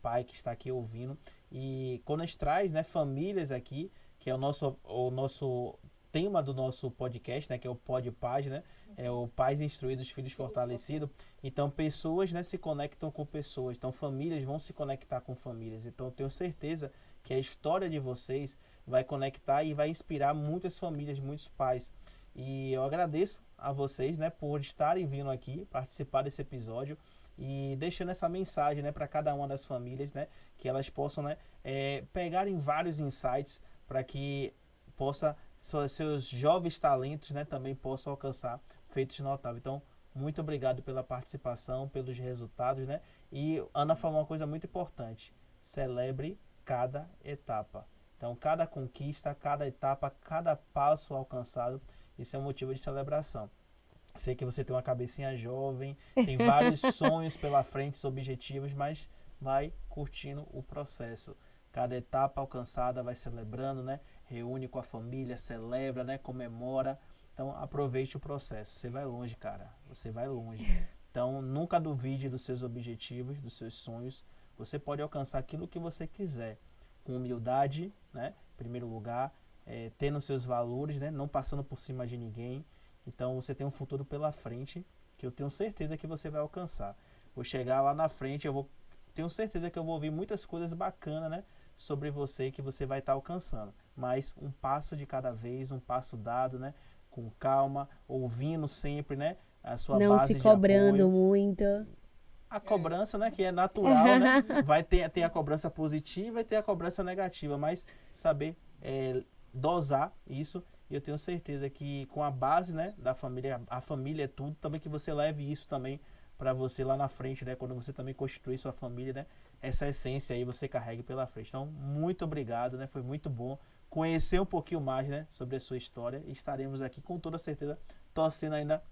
pai que está aqui ouvindo. E quando a gente traz, né, famílias aqui, que é o nosso tema do nosso podcast, né? Que é o Pod Paz, né? É o Pais Instruídos, Filhos Fortalecidos. Então, pessoas, né, se conectam com pessoas. Então, famílias vão se conectar com famílias. Então, eu tenho certeza que a história de vocês vai conectar e vai inspirar muitas famílias, muitos pais. E eu agradeço a vocês, né, por estarem vindo aqui participar desse episódio e deixando essa mensagem, né, para cada uma das famílias, né, que elas possam, né, pegarem vários insights para que seus jovens talentos, né, também possam alcançar feitos notáveis. Então, muito obrigado pela participação, pelos resultados, né? E Ana falou uma coisa muito importante: celebre cada etapa. Então, cada conquista, cada etapa, cada passo alcançado, isso é um motivo de celebração. Sei que você tem uma cabecinha jovem, tem vários sonhos pela frente, objetivos, mas vai curtindo o processo. Cada etapa alcançada vai celebrando, né? Reúne com a família, celebra, né? Comemora. Então, aproveite o processo. Você vai longe, cara. Você vai longe. Então, nunca duvide dos seus objetivos, dos seus sonhos. Você pode alcançar aquilo que você quiser. Com humildade, né? Em primeiro lugar, tendo seus valores, né? Não passando por cima de ninguém. Então, você tem um futuro pela frente que eu tenho certeza que você vai alcançar. Vou chegar lá na frente, tenho certeza que eu vou ouvir muitas coisas bacanas, né? Sobre você que você vai estar alcançando. Mas um passo de cada vez, um passo dado, né? Com calma, ouvindo sempre, né? A sua não base se de cobrando apoio. muito. A cobrança, né? Que é natural, né? Vai ter a cobrança positiva e ter a cobrança negativa, mas saber dosar isso. E eu tenho certeza que com a base, né, da família, a família é tudo, também que você leve isso também para você lá na frente, né? Quando você também constituir sua família, né? Essa essência aí você carregue pela frente. Então, muito obrigado, né? Foi muito bom conhecer um pouquinho mais, né, sobre a sua história. E estaremos aqui com toda certeza torcendo ainda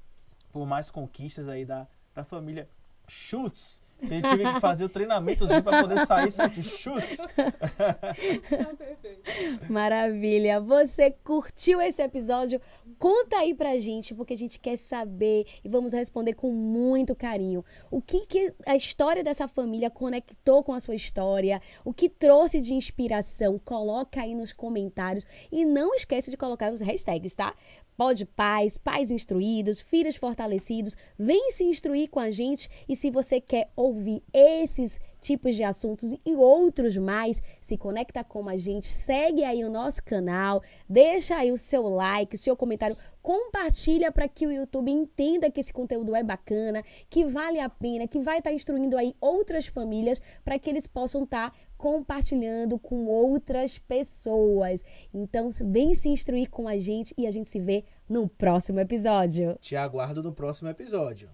por mais conquistas aí da família Schultz. Eu tive que fazer o treinamentozinho para poder sair certo. Schultz. Tá perfeito. Maravilha. Você curtiu esse episódio? Conta aí pra gente, porque a gente quer saber e vamos responder com muito carinho. O que a história dessa família conectou com a sua história? O que trouxe de inspiração? Coloca aí nos comentários e não esquece de colocar os hashtags, tá? Pod Paz, Pais Instruídos, Filhos Fortalecidos. Vem se instruir com a gente e se você quer ouvir esses tipos de assuntos e outros mais, se conecta com a gente, segue aí o nosso canal, deixa aí o seu like, o seu comentário, compartilha para que o YouTube entenda que esse conteúdo é bacana, que vale a pena, que vai estar instruindo aí outras famílias para que eles possam estar compartilhando com outras pessoas. Então, vem se instruir com a gente e a gente se vê no próximo episódio. Te aguardo no próximo episódio.